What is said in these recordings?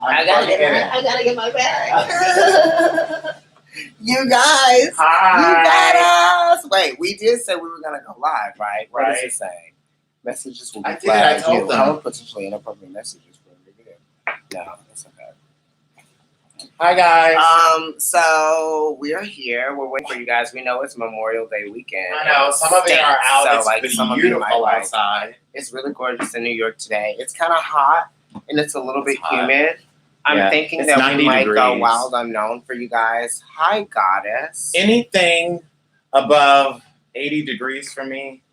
I gotta get my bag. You guys, Hi. you got us. Wait, we did say we were gonna go live, right? What does Right. it say? Messages will be I did, flagged. I told them. Potentially inappropriate messages for review. No, that's okay. Hi guys. So we're here. We're waiting for you guys. We know it's Memorial Day weekend. I know some of you are out. So, It's like, been some of you might beautiful like- outside. It's really gorgeous in New York today. It's kind of hot and it's a little bit It's hot. humid. I'm Yeah, thinking it's that we 90 might go degrees. wild unknown for you guys. Hi, goddess. Anything above 80 degrees for me.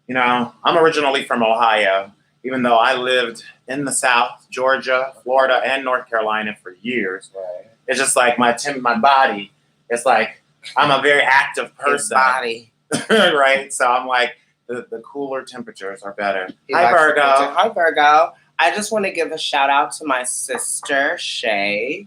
You know, I'm originally from Ohio, even though I lived in the South, Georgia, Florida, and North Carolina for years. Right. It's just like my body. It's like I'm a very active His person, body. right? So I'm like the cooler temperatures are better. He Hi likes the Virgo. picture. Hi, Virgo. I just want to give a shout out to my sister, Shay.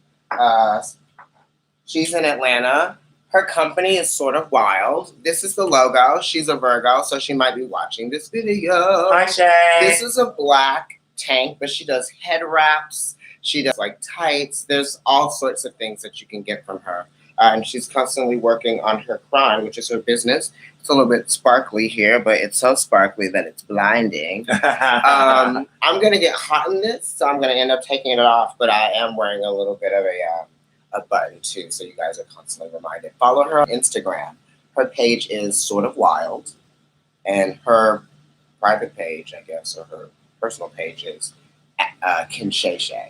She's in Atlanta. Her company is Sort of Wild. This is the logo. She's a Virgo, so she might be watching this video. Hi Shay. This is a black tank, but she does head wraps. She does like tights. There's all sorts of things that you can get from her. And she's constantly working on her crime, which is her business. It's a little bit sparkly here, but it's so sparkly that it's blinding. I'm going to get hot in this, so I'm going to end up taking it off, but I am wearing a little bit of a button too, so you guys are constantly reminded. Follow her on Instagram. Her page is Sort of Wild, and her private page, I guess, or her personal page is Kinsheshe.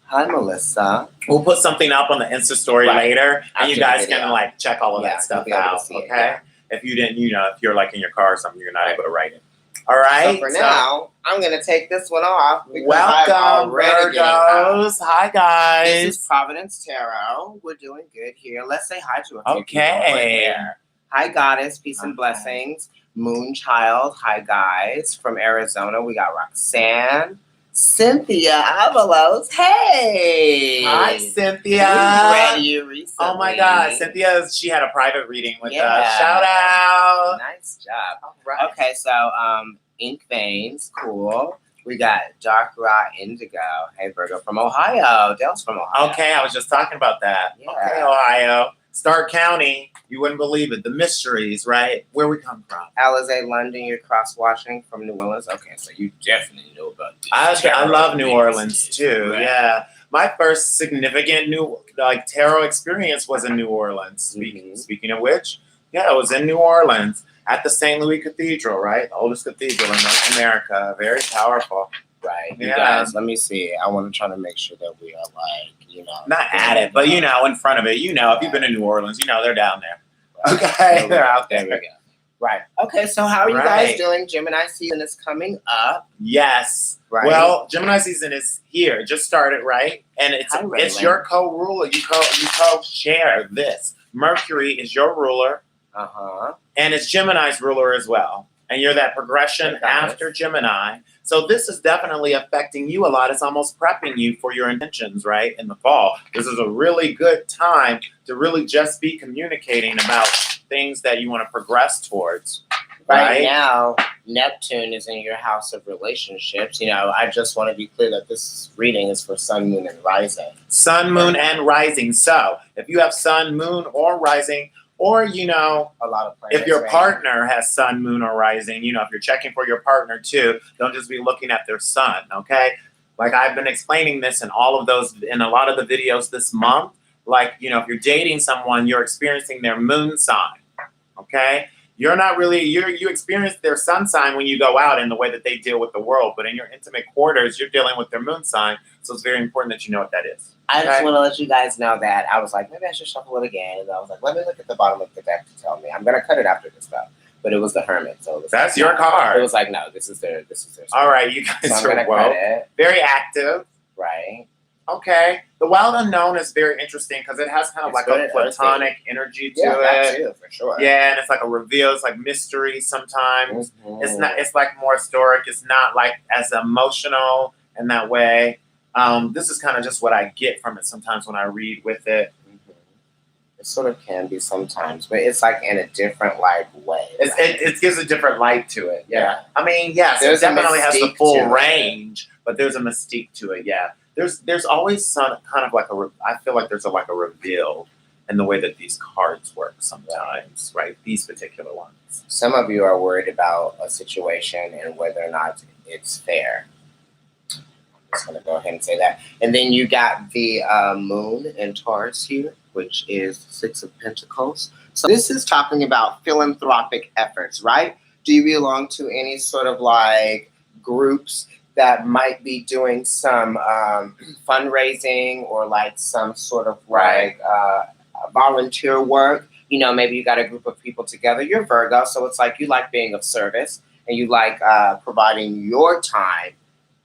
Hi, Melissa. We'll put something up on the Insta story Right. later, and After you the guys video. can like check all of Yeah, that stuff you'll be able to out. see it, Okay. yeah. If you didn't, if you're like in your car or something, you're not Right. able to write it. All right. So for now, I'm going to take this one off. because I'm welcome, already getting hot. Virgos. Hi guys. This is Providence Tarot. We're doing good here. Let's say hi to a few people Okay. right there. Hi, Goddess. Peace and Okay. blessings. Moonchild. Hi, guys. From Arizona, we got Roxanne. Cynthia Avalos. Hey. Hi, We Cynthia. read you recently. Oh my God, she had a private reading with Yeah. us. Shout out. Nice job. All right. Okay, so Ink Veins, cool. We got Dark Raw Indigo. Hey, Virgo from Ohio. Dale's from Ohio. Okay, I was just talking about that. Yeah. Okay, Ohio. Stark County. You wouldn't believe it. The mysteries, right? Where we come from. Alizé London, you're cross-watching from New Orleans. Okay, so you definitely know about these. I love New Orleans too. Right. Yeah. My first significant tarot experience was in New Orleans. Mhm. Speaking of which, yeah, I was in New Orleans at the St. Louis Cathedral, right? The oldest cathedral in North America. Very powerful. Right. You Yeah. guys, let me see. I want to try to make sure that we are Not at it, but in front of it. If you've been to New Orleans, they're down there. Right. Okay, they're out There there. we go. Right. Okay, so how are you Right. guys doing? Gemini season is coming up. Yes. Right. Well, Gemini season is here. It just started, right? And it's Hi, Raylan. your co-ruler. You co-share this. Mercury is your ruler, Uh-huh. and it's Gemini's ruler as well. And you're that progression Okay. after Gemini. So this is definitely affecting you a lot. It's almost prepping you for your intentions, right? In the fall. This is a really good time to really just be communicating about things that you want to progress towards. Right Right? now, Neptune is in your house of relationships. I just want to be clear that this reading is for Sun, Moon, and Rising. Sun, Moon, and Rising. So if you have Sun, Moon, or Rising, or A lot of planets. if your right partner has Sun, Moon, or Rising, if you're checking for your partner too, don't just be looking at their sun, okay? Like I've been explaining this in a lot of the videos this month. Like, if you're dating someone, you're experiencing their moon sign, okay? You're not really, you experience their sun sign when you go out in the way that they deal with the world, but in your intimate quarters, you're dealing with their moon sign, so it's very important that you know what that is. I just Okay. want to let you guys know that I was like, maybe I should shuffle it again. And I was like, let me look at the bottom of the deck to tell me. I'm going to cut it after this stuff. But it was the Hermit. So it was That's like, your no. card. It was like, no, this is their All right, you guys So I'm going are to cut woke. it. Very active. Right. Okay. The wild unknown is very interesting because it has kind of It's like very a platonic energy to That it. too, for sure. Yeah, and it's like a reveal. It's like mystery sometimes. Mhm. It's not. It's like more historic. It's not like as emotional in that way. This is kind of just what I get from it sometimes when I read with it. Mhm. It sort of can be sometimes, but it's like in a different way. It gives a different light to it. Yeah. I mean, yes, There's it a definitely has the mystique full to it. range, but there's a mystique to it. Yeah. there's always some kind of like I feel like there's like a reveal in the way that these cards work sometimes, right? These particular ones. Some of you are worried about a situation and whether or not it's fair. I'm just going to go ahead and say that. And then you got the moon in Taurus here, which is Six of Pentacles. So this is talking about philanthropic efforts, right? Do you belong to any sort of like groups that might be doing some fundraising or like some sort of like volunteer work? You know, maybe you got a group of people together. You're Virgo, so it's like you like being of service and you like providing your time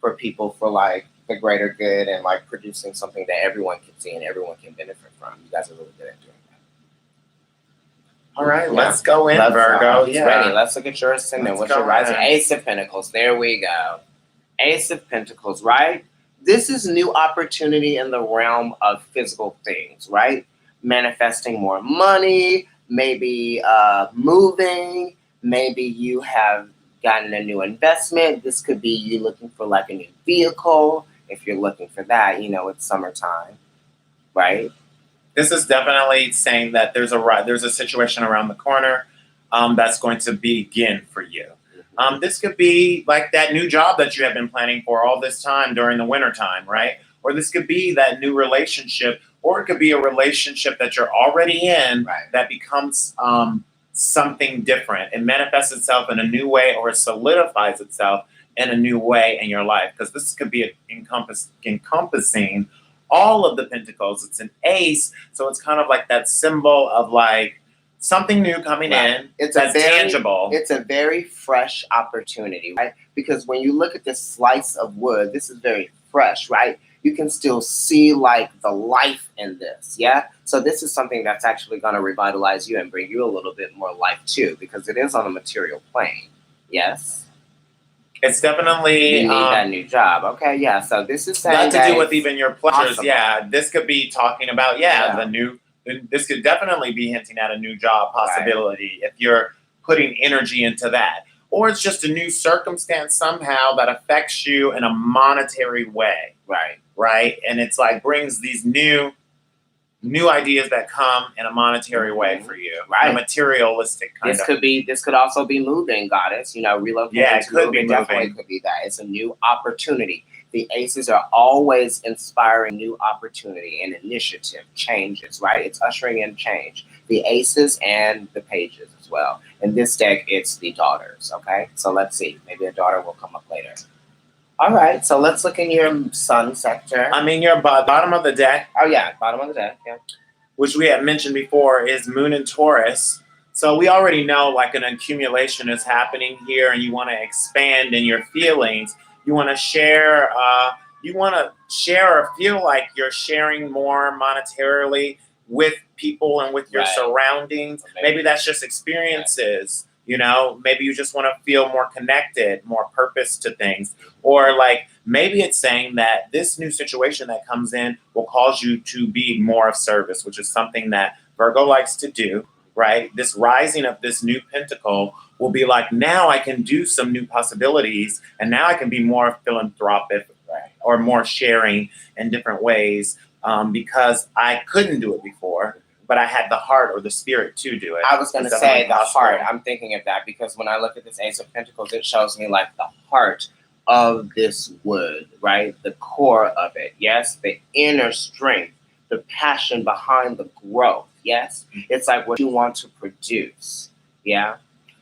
for people for like the greater good and like producing something that everyone can see and everyone can benefit from. You guys are really good at doing that. All right, let's go in, Virgo. Ready. Let's look at your ascendant. What's your rising? Ace of Pentacles. There we go. Ace of Pentacles, right? This is new opportunity in the realm of physical things, right? Manifesting more money, maybe moving, maybe you have gotten a new investment. This could be you looking for like a new vehicle. If you're looking for that, you know, it's summertime, right? This is definitely saying that there's a situation around the corner that's going to begin for you. This could be like that new job that you have been planning for all this time during the winter time, right? Or this could be that new relationship, or it could be a relationship that you're already in that becomes something different. It manifests itself in a new way, or it solidifies itself in a new way in your life. Because this could be encompassing all of the pentacles. It's an ace, so it's kind of like that symbol of like something new coming in. That's tangible. It's a very fresh opportunity, right? Because when you look at this slice of wood, this is very fresh, right? You can still see like the life in this, yeah? So this is something that's actually going to revitalize you and bring you a little bit more life too, because it is on a material plane, yes? It's definitely... You need that new job. Okay, yeah. So this is saying that to do with even your pleasures. Awesome. Yeah, this could be talking about, the new... This could definitely be hinting at a new job possibility if you're putting energy into that. Or it's just a new circumstance somehow that affects you in a monetary way. Right? And it's like brings these new ideas that come in a monetary way for you. A materialistic kind of. This could also be moving, goddess. You know, relocating. Yeah, it could be moving. Definitely could be that. It's a new opportunity. The aces are always inspiring new opportunity and initiative, changes, right? It's ushering in change. The aces and the pages as well. In this deck, it's the daughters, okay? So let's see. Maybe a daughter will come up later. All right, so let's look in your sun sector. I mean, your bottom of the deck. Oh, yeah, bottom of the deck, yeah. Which we had mentioned before is Moon in Taurus. So we already know like an accumulation is happening here and you want to expand in your feelings. You want to share, or feel like you're sharing more monetarily with people and with your surroundings. Maybe that's just experiences, you know, maybe you just want to feel more connected, more purpose to things. Or like, maybe it's saying that this new situation that comes in will cause you to be more of service, which is something that Virgo likes to do, right? This rising of this new pentacle will be like, now I can do some new possibilities and now I can be more philanthropic or more sharing in different ways because I couldn't do it before, but I had the heart or the spirit to do it. I was going to say the heart. I'm thinking of that because when I look at this Ace of Pentacles, it shows me like the heart of this wood, right? The core of it, yes? The inner strength, the passion behind the growth, yes? It's like what you want to produce, yeah?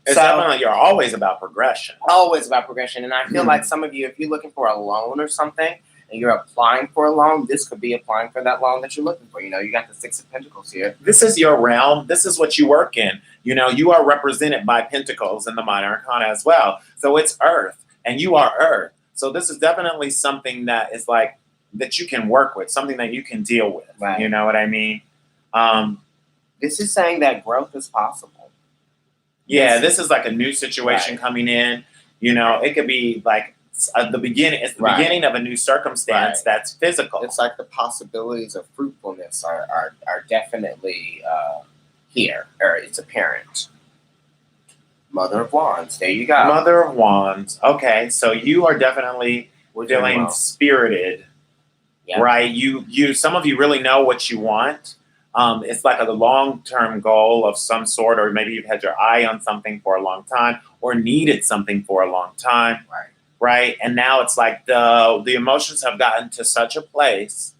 It's definitely, you're always about progression. Always about progression. And I feel like some of you, if you're looking for a loan or something, and you're applying for a loan, this could be applying for that loan that you're looking for. You know, you got the Six of Pentacles here. This is your realm. This is what you work in. You know, you are represented by Pentacles in the Minor Arcana as well. So it's Earth, and you are Earth. So this is definitely something that is like, that you can work with, something that you can deal with. Right. You know what I mean? This is saying that growth is possible. Yeah, this is like a new situation coming in. You know, it could be like the beginning. It's the beginning of a new circumstance that's physical. It's like the possibilities of fruitfulness are definitely here, or it's apparent. Mother of Wands. There you go. Mother of Wands. Okay, so you are definitely feeling spirited. Yeah. right? Some of you really know what you want. It's like a long-term goal of some sort, or maybe you've had your eye on something for a long time, or needed something for a long time, Right. right? And now it's like the emotions have gotten to such a place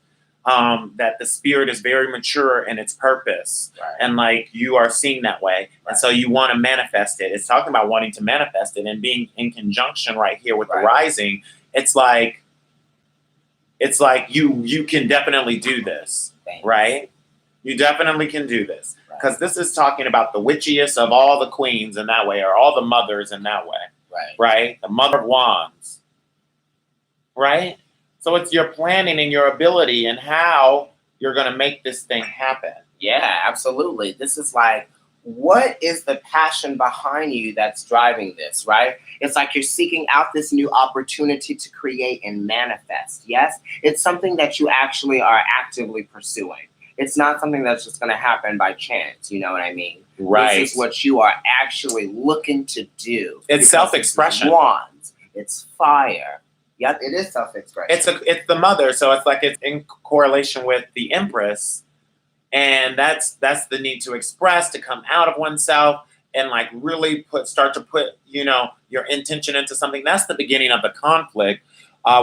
that the spirit is very mature in its purpose, Right. and like you are seeing that way, and so you want to manifest it. It's talking about wanting to manifest it and being in conjunction right here with the rising. It's like you can definitely do this, right? You definitely can do this, because this is talking about the witchiest of all the queens in that way, or all the mothers in that way, right? The mother of wands, right? So it's your planning and your ability and how you're going to make this thing happen. Yeah, absolutely. This is like, what is the passion behind you that's driving this, right? It's like you're seeking out this new opportunity to create and manifest. Yes, it's something that you actually are actively pursuing. It's not something that's just going to happen by chance. You know what I mean? Right. This is what you are actually looking to do. It's self-expression. It's wands. It's fire. Yep, it is self-expression. It's the mother, so it's like it's in correlation with the Empress, and that's the need to express, to come out of oneself, and like really start to put your intention into something. That's the beginning of the conflict.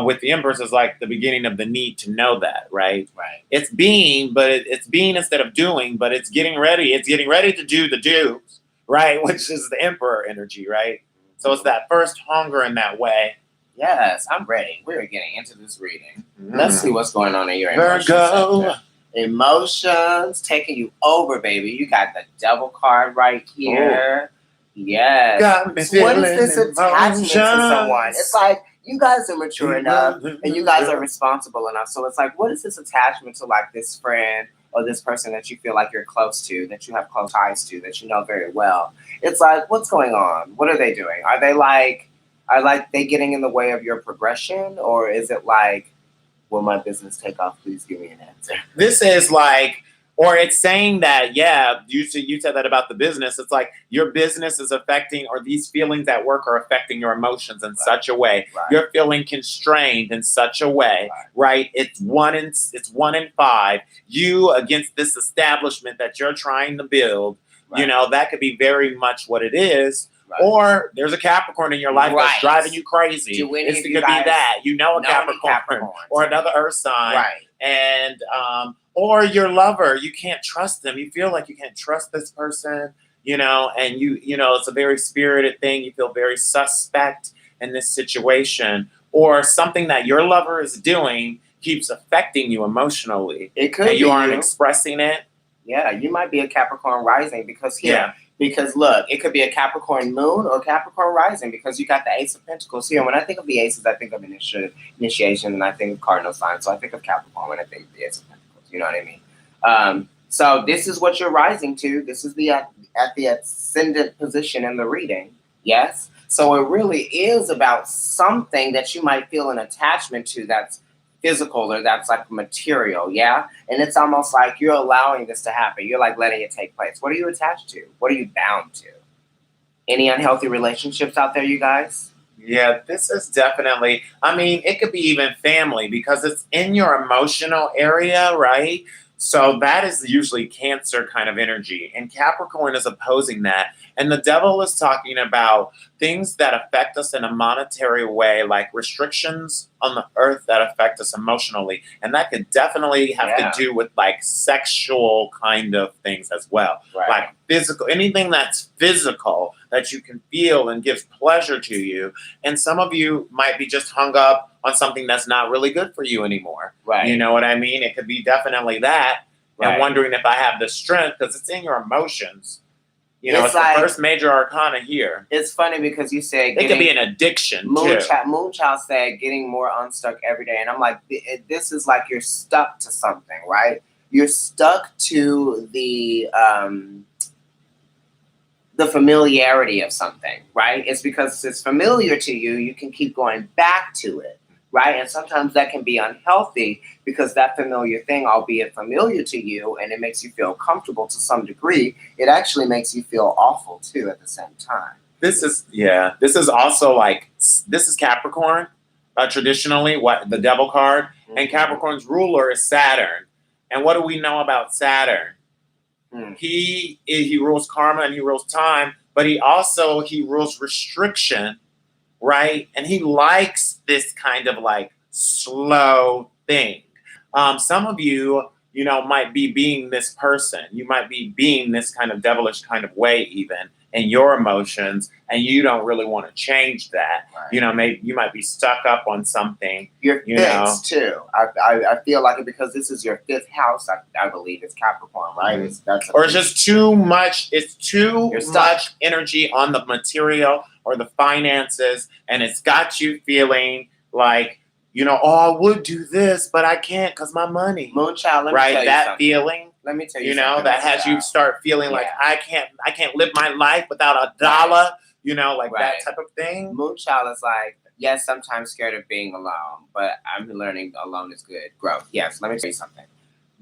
With the Empress is like the beginning of the need to know that, right? Right. It's being, but it's being instead of doing, but it's getting ready. It's getting ready to do the do's, right? Which is the Emperor energy, right? So it's that first hunger in that way. Yes, I'm ready. We're getting into this reading. Let's see what's going on in your emotions. Virgo. Emotions taking you over, baby. You got the devil card right here. Yes. Got me What is this feeling attachment to someone? emotions. It's like you guys are mature enough and you guys are responsible enough. So it's like, what is this attachment to like this friend or this person that you feel like you're close to, that you have close ties to, that you know very well? It's like, what's going on? What are they doing? Are they getting in the way of your progression, or is it like, will my business take off? Please give me an answer. This is like, or it's saying that, yeah, you said that about the business. It's like your business is affecting, or these feelings at work are affecting your emotions in such a way. Right. You're feeling constrained in such a way, right? It's 1 in 5. You against this establishment that you're trying to build. Right. That could be very much what it is. Right. Or there's a Capricorn in your life that's driving you crazy. Do any It of could you be guys that. A Capricorn Capricorns? or another Earth sign. Right. And or your lover, you can't trust them. You feel like you can't trust this person, and it's a very spirited thing. You feel very suspect in this situation, or something that your lover is doing keeps affecting you emotionally. It could and you be aren't expressing it. Yeah, you might be a Capricorn rising because look, it could be a Capricorn moon or Capricorn rising, because you got the Ace of Pentacles here. When I think of the aces, I think of initiation, and I think of cardinal signs. So I think of Capricorn when I think of the Ace of Pentacles. You know what I mean? So this is what you're rising to. This is at the ascendant position in the reading. Yes. So it really is about something that you might feel an attachment to that's physical, or that's like material, yeah? And it's almost like you're allowing this to happen. You're like letting it take place. What are you attached to? What are you bound to? Any unhealthy relationships out there, you guys? Yeah, this is definitely, it could be even family, because it's in your emotional area, right? So that is usually Cancer kind of energy. And Capricorn is opposing that. And the devil is talking about things that affect us in a monetary way, like restrictions on the earth that affect us emotionally. And that could definitely have to do with like sexual kind of things as well. Right. Like physical, anything that's physical that you can feel and gives pleasure to you. And some of you might be just hung up on something that's not really good for you anymore. Right. You know what I mean? It could be definitely that. Right. And wondering if I have the strength, because it's in your emotions. It's the like, first major arcana here. It's funny because you said it could be an addiction too. Moonchild said getting more unstuck every day. And I'm like, this is like you're stuck to something, right? You're stuck to the familiarity of something, right? It's because it's familiar to you, you can keep going back to it, right? And sometimes that can be unhealthy, because that familiar thing, albeit familiar to you, and it makes you feel comfortable to some degree, it actually makes you feel awful too at the same time. This is also like, this is Capricorn, traditionally, what the devil card. And Capricorn's ruler is Saturn. And what do we know about Saturn? He rules karma and he rules time, but he rules restriction, right? And he likes this kind of like slow thing. Some of you, might be being this person. You might be being this kind of devilish kind of way even in your emotions, and you don't really want to change that. Right. Maybe you might be stuck up on something. You're fixed too. I feel like it because this is your 5th house. I believe it's Capricorn, right? Mm-hmm. It's just too much. It's too much energy on the material or the finances, and it's got you feeling like, I would do this, but I can't because my money. Moonchild, right? That feeling. Let me tell you something. That has you start feeling like I can't live my life without a dollar, that type of thing. Moonchild is like, yes, sometimes scared of being alone, but I'm learning alone is good. Growth. Yes, let me tell you something.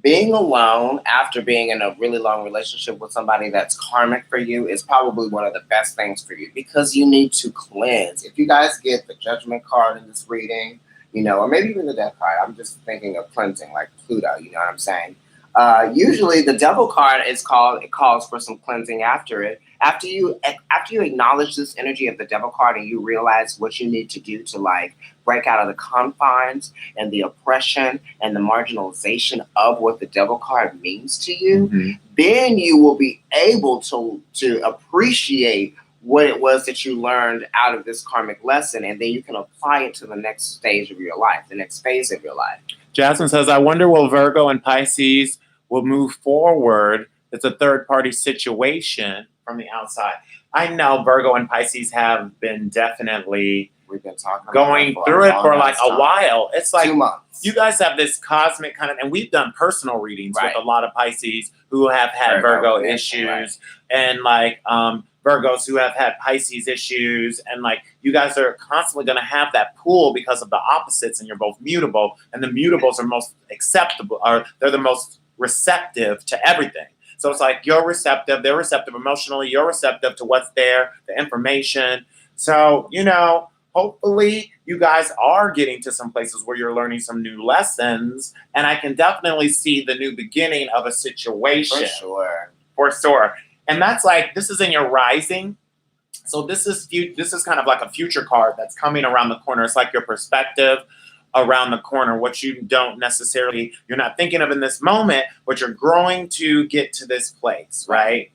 Being alone after being in a really long relationship with somebody that's karmic for you is probably one of the best things for you because you need to cleanse. If you guys get the Judgment card in this reading, or maybe even the Death card, I'm just thinking of cleansing, like Pluto, you know what I'm saying? Usually the Devil card it calls for some cleansing after it. After you acknowledge this energy of the Devil card and you realize what you need to do to like break out of the confines and the oppression and the marginalization of what the Devil card means to you, then you will be able to appreciate what it was that you learned out of this karmic lesson, and then you can apply it to the next stage of your life, the next phase of your life. Jasmine says, I wonder will Virgo and Pisces will move forward. It's a third-party situation from the outside. I know Virgo and Pisces have been definitely we've been talking going through it for like a while. It's like 2 months. You guys have this cosmic kind of, and we've done personal readings with a lot of Pisces who have had Virgo issues and like Virgos who have had Pisces issues, and like you guys are constantly going to have that pool because of the opposites, and you're both mutable, and the mutables are most acceptable, or they're the most receptive to everything. So it's like you're receptive, they're receptive emotionally, you're receptive to what's there, the information. So, hopefully you guys are getting to some places where you're learning some new lessons, and I can definitely see the new beginning of a situation. For sure. And that's like, this is in your rising. So this is kind of like a future card that's coming around the corner. It's like your perspective around the corner, what you don't necessarily, you're not thinking of in this moment, but you're growing to get to this place, right?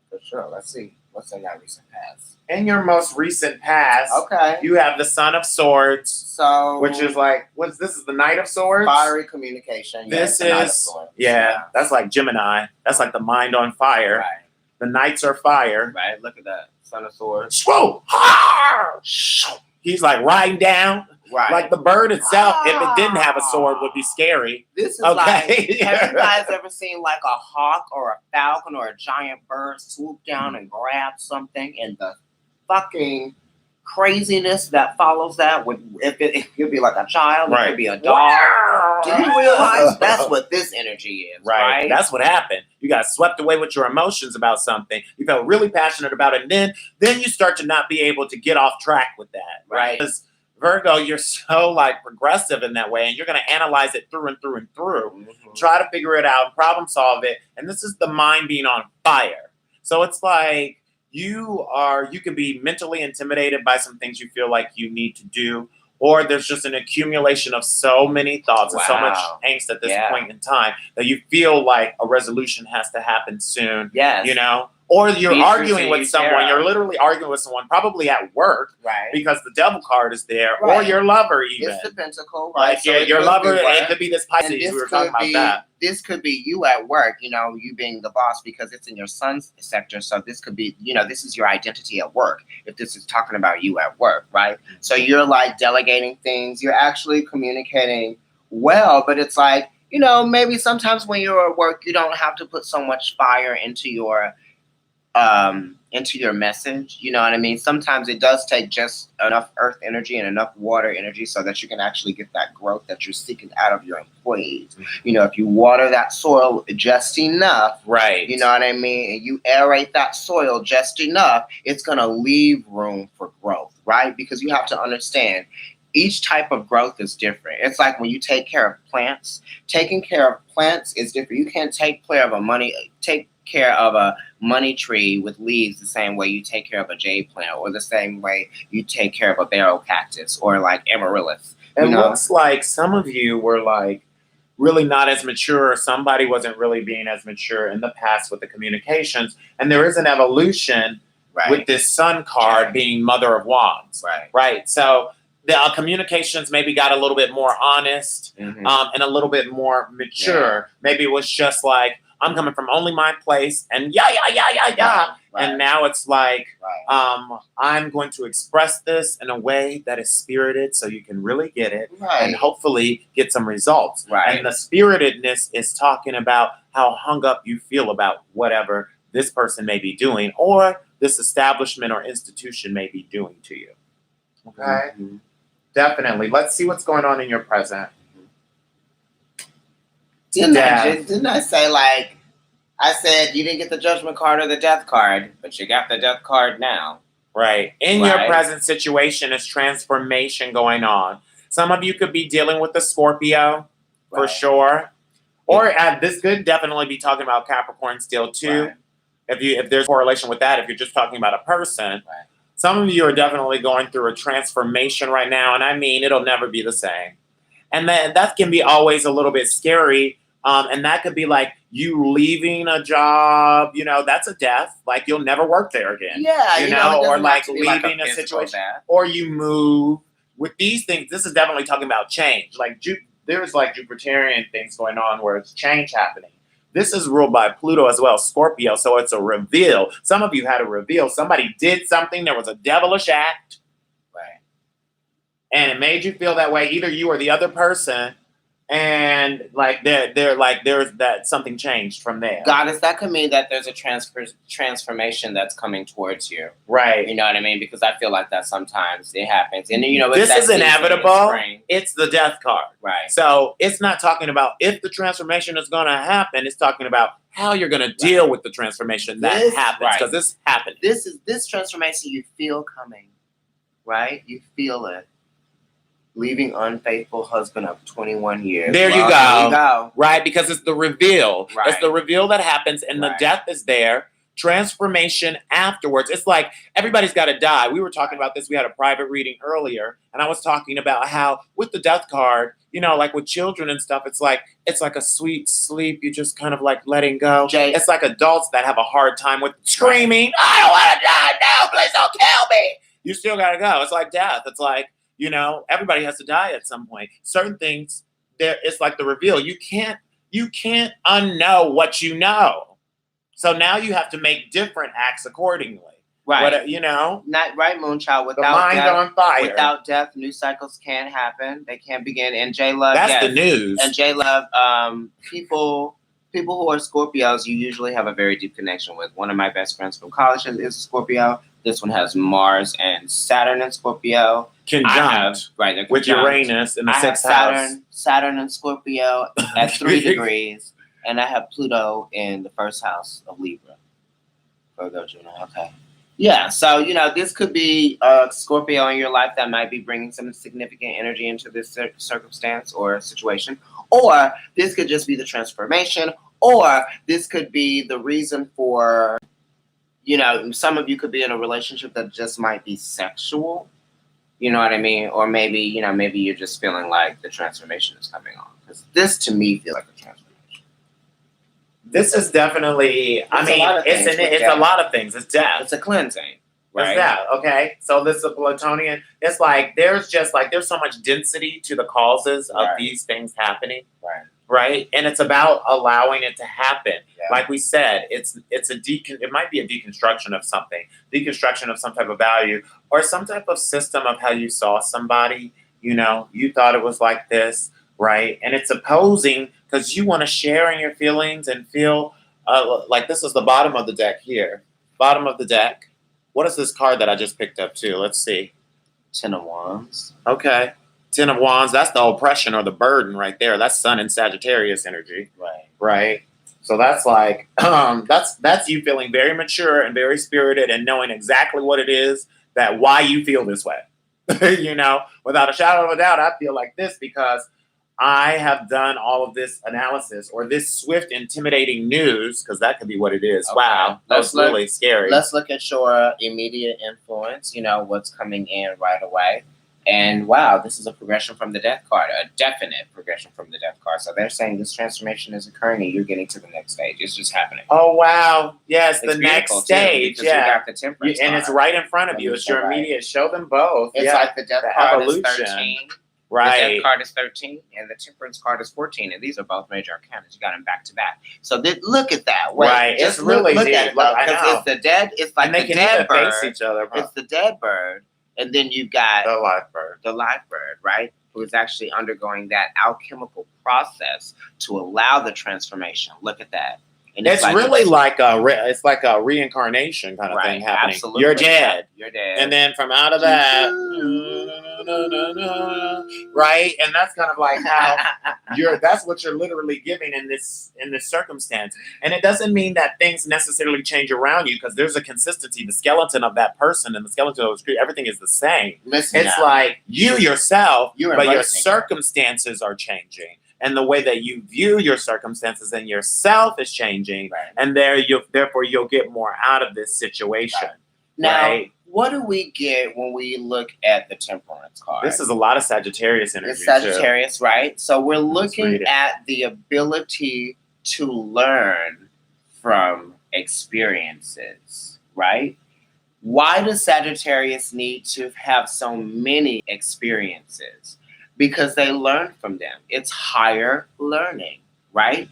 For sure. Let's see. What's in that recent past? In your most recent past, you have the Son of Swords, which is like, this is the Knight of Swords? Fiery communication. This is, that's like Gemini. That's like the mind on fire. Right. The Knights are fire. Right, look at that. Son of Swords. Whoa! He's like riding down. Right. Like the bird itself, if it didn't have a sword, would be scary. This is like, have you guys ever seen like a hawk or a falcon or a giant bird swoop down and grab something, and the fucking craziness that follows that it could be like a child, it could be a dog. Do you realize that's what this energy is? Right. That's what happened. You got swept away with your emotions about something. You felt really passionate about it, and then you start to not be able to get off track with that. Right. Because Virgo, you're so like progressive in that way, and you're going to analyze it through and through and through. Try to figure it out, problem solve it, and this is the mind being on fire. So it's like you can be mentally intimidated by some things you feel like you need to do, or there's just an accumulation of so many thoughts and so much angst at this point in time that you feel like a resolution has to happen soon. Yes. Or you're arguing with someone. You're literally arguing with someone, probably at work, because the Devil card is there, or your lover even. It's the Pentacle, right? Like, so your lover, and it could be this Pisces. We were talking about that. This could be you at work, you being the boss because it's in your son's sector. So this could be, this is your identity at work. If this is talking about you at work, right? So you're like delegating things. You're actually communicating well, but it's like, maybe sometimes when you're at work, you don't have to put so much fire into your message, you know what I mean? Sometimes it does take just enough earth energy and enough water energy so that you can actually get that growth that you're seeking out of your employees. If you water that soil just enough, right? You know what I mean? And you aerate that soil just enough, it's going to leave room for growth, right? Because you have to understand, each type of growth is different. It's like when you take care of plants. Taking care of plants is different. You can't take care of a money tree with leaves the same way you take care of a jade plant, or the same way you take care of a barrel cactus or like amaryllis. It looks like some of you were like really not as mature, or somebody wasn't really being as mature in the past with the communications. And there is an evolution with this Sun card being Mother of Wands. Right. So the communications maybe got a little bit more honest, and a little bit more mature. Maybe it was just like, I'm coming from only my place, and and now it's like, I'm going to express this in a way that is spirited so you can really get it and hopefully get some results. And the spiritedness is talking about how hung up you feel about whatever this person may be doing, or this establishment or institution may be doing to you. Okay? Definitely. Let's see what's going on in your present. Didn't I say, like, I said you didn't get the Judgment card or the Death card, but you got the Death card now. Right. In your present situation is transformation going on. Some of you could be dealing with the Scorpio, for sure. Or this could definitely be talking about Capricorn still, too. If there's correlation with that, if you're just talking about a person. Some of you are definitely going through a transformation right now, and I mean, it'll never be the same. And that can be always a little bit scary. And that could be like you leaving a job, that's a death. Like you'll never work there again. Or like leaving a situation. Or you move. With these things, this is definitely talking about change. Like there's like Jupiterian things going on where it's change happening. This is ruled by Pluto as well, Scorpio. So it's a reveal. Some of you had a reveal. Somebody did something. There was a devilish act. And it made you feel that way, either you or the other person. And like they're like there's that something changed from there. Goddess, that could mean that there's a transformation that's coming towards you. Right. You know what I mean? Because I feel like that sometimes it happens. And this is inevitable. It's the Death card. Right. So it's not talking about if the transformation is gonna happen, it's talking about how you're gonna deal with the transformation that happens. Because this happened. This transformation you feel coming. Right? You feel it. Leaving unfaithful husband of 21 years. There you go. Right, because it's the reveal. It's the reveal that happens, and the death is there. Transformation afterwards. It's like everybody's got to die. We were talking about this. We had a private reading earlier, and I was talking about how with the Death card, like with children and stuff, it's like a sweet sleep. You just kind of like letting go. It's like adults that have a hard time with screaming, I don't want to die now. Please don't kill me. You still got to go. It's like death. It's like, everybody has to die at some point. Certain things, it's like the reveal. You can't unknow what you know. So now you have to make different acts accordingly. Right. Not right, Moonchild. Without the mind death, on fire. Without death, new cycles can't happen. They can't begin. And J-Love, that's the news. And J-Love, people who are Scorpios, you usually have a very deep connection with. One of my best friends from college is a Scorpio. This one has Mars and Saturn in Scorpio. Conjunct. With Uranus in the sixth house. Saturn in Scorpio at 3 degrees. And I have Pluto in the first house of Libra. Virgo, Gemini. Okay. Yeah, so, this could be a Scorpio in your life that might be bringing some significant energy into this circumstance or situation. Or this could just be the transformation. Or this could be the reason for, some of you could be in a relationship that just might be sexual. You know what I mean? Or maybe, maybe you're just feeling like the transformation is coming on. Because this, to me, feels like a transformation. This is definitely, it's a lot of things. It's death. It's a cleansing. Right? It's death, okay? So this is a Plutonian. It's like, there's so much density to the causes of these things happening. Right? And it's about allowing it to happen. Yeah. Like we said, it might be a deconstruction of something, deconstruction of some type of value, or some type of system of how you saw somebody. You thought it was like this, right? And it's opposing because you want to share in your feelings and feel like this is the bottom of the deck here. Bottom of the deck. What is this card that I just picked up too? Let's see. 10 of Wands. Okay. 10 of Wands, that's the oppression or the burden right there. That's Sun and Sagittarius energy. Right. So that's like, that's you feeling very mature and very spirited and knowing exactly what it is why you feel this way. Without a shadow of a doubt, I feel like this because I have done all of this analysis or this swift, intimidating news, because that could be what it is. Okay. Wow, that's really scary. Let's look at your immediate influence, what's coming in right away. And wow, this is a progression from the death card, a definite progression from the death card. So they're saying this transformation is occurring and you're getting to the next stage. It's just happening. Oh, wow. Yes, It's the next beautiful, too, stage. because you Yeah. got the temperance And card. it's right in front of Let you. me It's show your right. immediate. Show them both. It's Yeah. like the death The card evolution. is 13. The Right. death card is 13 and the temperance card is 14. And these are both major arcana. You got them back to back. So look at that. Wait, Right. just It's really look deep. at it, Look, though, I because know. it's the dead. It's like And they the can dead even bird. face each other. It's the dead bird, and then you got The live bird. the live bird, right? Who is actually undergoing that alchemical process to allow the transformation. Look at that. And It's really like a reincarnation kind of right, thing happening. absolutely. You're dead. You're dead. And then from out of that, right? And that's kind of like how that's what you're literally giving in this circumstance. And it doesn't mean that things necessarily change around you, because there's a consistency. The skeleton of that person and the skeleton of the street, everything is the same. Listen, It's like you yourself, You're but your embracing. circumstances are changing. And the way that you view your circumstances and yourself is changing. Right. And therefore you'll get more out of this situation. Right. Now, right? what do we get when we look at the temperance card? This is a lot of Sagittarius energy. It's Sagittarius, right? So we're read looking it. at the ability to learn from experiences, right? Why does Sagittarius need to have so many experiences? Because they learn from them. It's higher learning, right?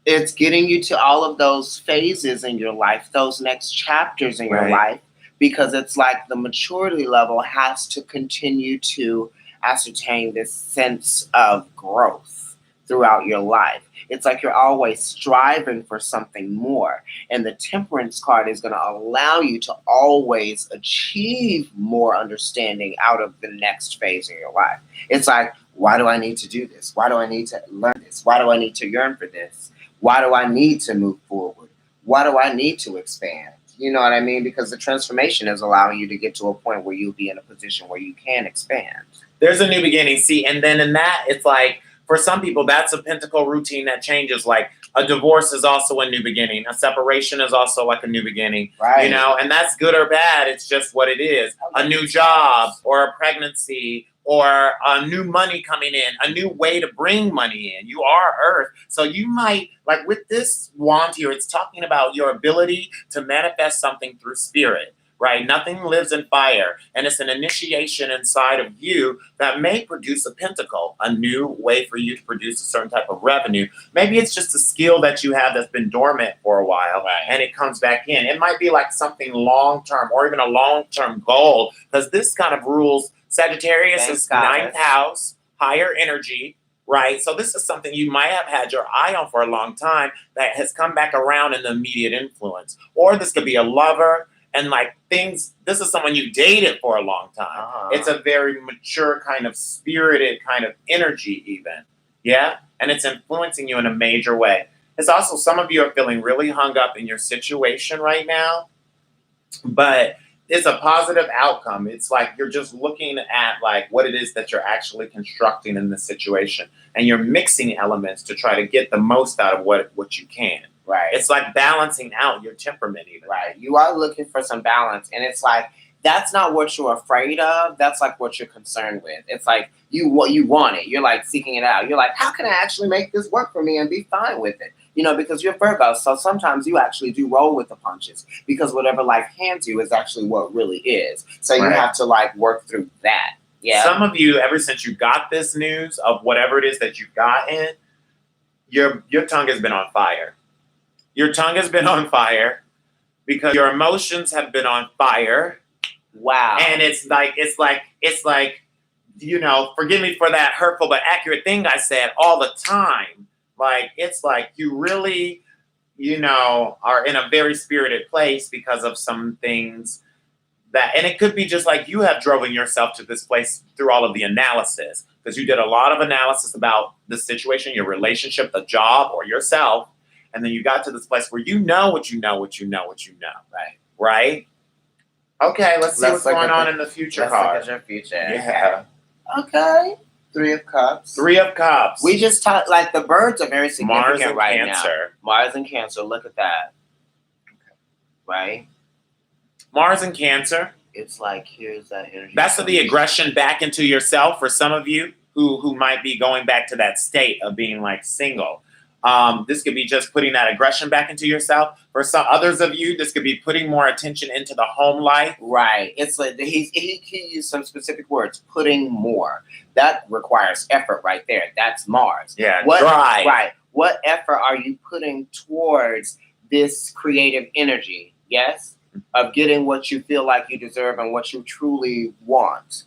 It's getting you to all of those phases in your life, those next chapters in your Right. life, because it's like the maturity level has to continue to ascertain this sense of growth throughout your life. It's like you're always striving for something more. And the temperance card is going to allow you to always achieve more understanding out of the next phase in your life. It's like, why do I need to do this? Why do I need to learn this? Why do I need to yearn for this? Why do I need to move forward? Why do I need to expand? You know what I mean? Because the transformation is allowing you to get to a point where you'll be in a position where you can expand. There's a new beginning. See, and then in that, it's like, for some people, that's a pentacle routine that changes. Like a divorce is also a new beginning. A separation is also like a new beginning. Right. And that's good or bad. It's just what it is. A new job or a pregnancy or a new money coming in, a new way to bring money in. You are Earth. So you might, like with this wand here, it's talking about your ability to manifest something through spirit. Right? Nothing lives in fire. And it's an initiation inside of you that may produce a pentacle, a new way for you to produce a certain type of revenue. Maybe it's just a skill that you have that's been dormant for a while, Right. and it comes back in. It might be like something long-term or even a long-term goal, because this kind of rules Sagittarius Thanks, is guys. ninth house, higher energy, right? So this is something you might have had your eye on for a long time that has come back around in the immediate influence. Or this could be a lover, and like things, this is someone you dated for a long time. Uh-huh. It's a very mature kind of spirited kind of energy even. Yeah? And it's influencing you in a major way. It's also, some of you are feeling really hung up in your situation right now, but it's a positive outcome. It's like you're just looking at like what it is that you're actually constructing in this situation, and you're mixing elements to try to get the most out of what you can. Right. It's like balancing out your temperament even. Right. You are looking for some balance. And it's like, that's not what you're afraid of. That's like what you're concerned with. It's like you want it. You're like seeking it out. You're like, how can I actually make this work for me and be fine with it? Because you're Virgo. So sometimes you actually do roll with the punches, because whatever life hands you is actually what really is. So you Right. have to like work through that. Yeah. Some of you, ever since you got this news of whatever it is that you've gotten, your tongue has been on fire. Your tongue has been on fire because your emotions have been on fire. Wow. And it's like, forgive me for that hurtful but accurate thing I said all the time. Like, it's like you really, are in a very spirited place because of some things and it could be just like you have driven yourself to this place through all of the analysis, because you did a lot of analysis about the situation, your relationship, the job, or yourself. And then you got to this place where you know what you know. Right. Right? Okay, let's see what's look going at on the- in the future Let's look card. at your future. Yeah. Okay. Three of Cups. Three of Cups. We just talked, like, the birds are very significant Mars and right Cancer. now. Mars and Cancer, look at that. Right? Mars and Cancer. It's like, here's that energy. That's the aggression back into yourself for some of you who might be going back to that state of being like single. This could be just putting that aggression back into yourself. For some others of you, this could be putting more attention into the home life. Right. It's like he used some specific words, putting more. That requires effort right there. That's Mars. Yeah, What, drive. Right. What effort are you putting towards this creative energy? Yes? Of getting what you feel like you deserve and what you truly want.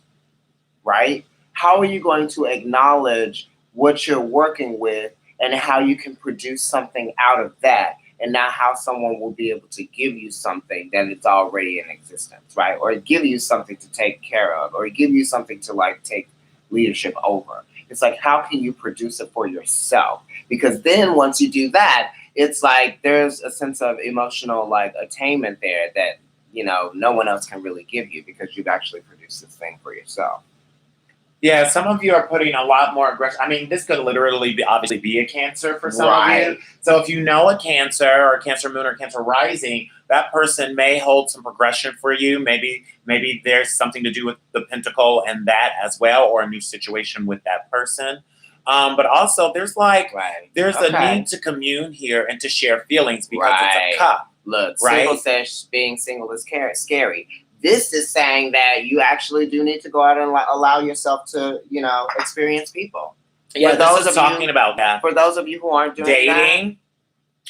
Right? How are you going to acknowledge what you're working with and how you can produce something out of that, and not how someone will be able to give you something that is already in existence, right? Or give you something to take care of, or give you something to like take leadership over. It's like, how can you produce it for yourself? Because then once you do that, it's like there's a sense of emotional like attainment there that, you know, no one else can really give you because you've actually produced this thing for yourself. Yeah, some of you are putting a lot more aggression. I mean, this could literally be obviously be a Cancer for some of you. So if you know a Cancer or Cancer moon or Cancer rising, that person may hold some progression for you. Maybe there's something to do with the Pentacle and that as well, or a new situation with that person. But also there's like there's a need to commune here and to share feelings because it's a cup. Look, single says being single is scary. This is saying that you actually do need to go out and allow yourself to, you know, experience people. Yeah, those are talking about that. For those of you who aren't doing dating,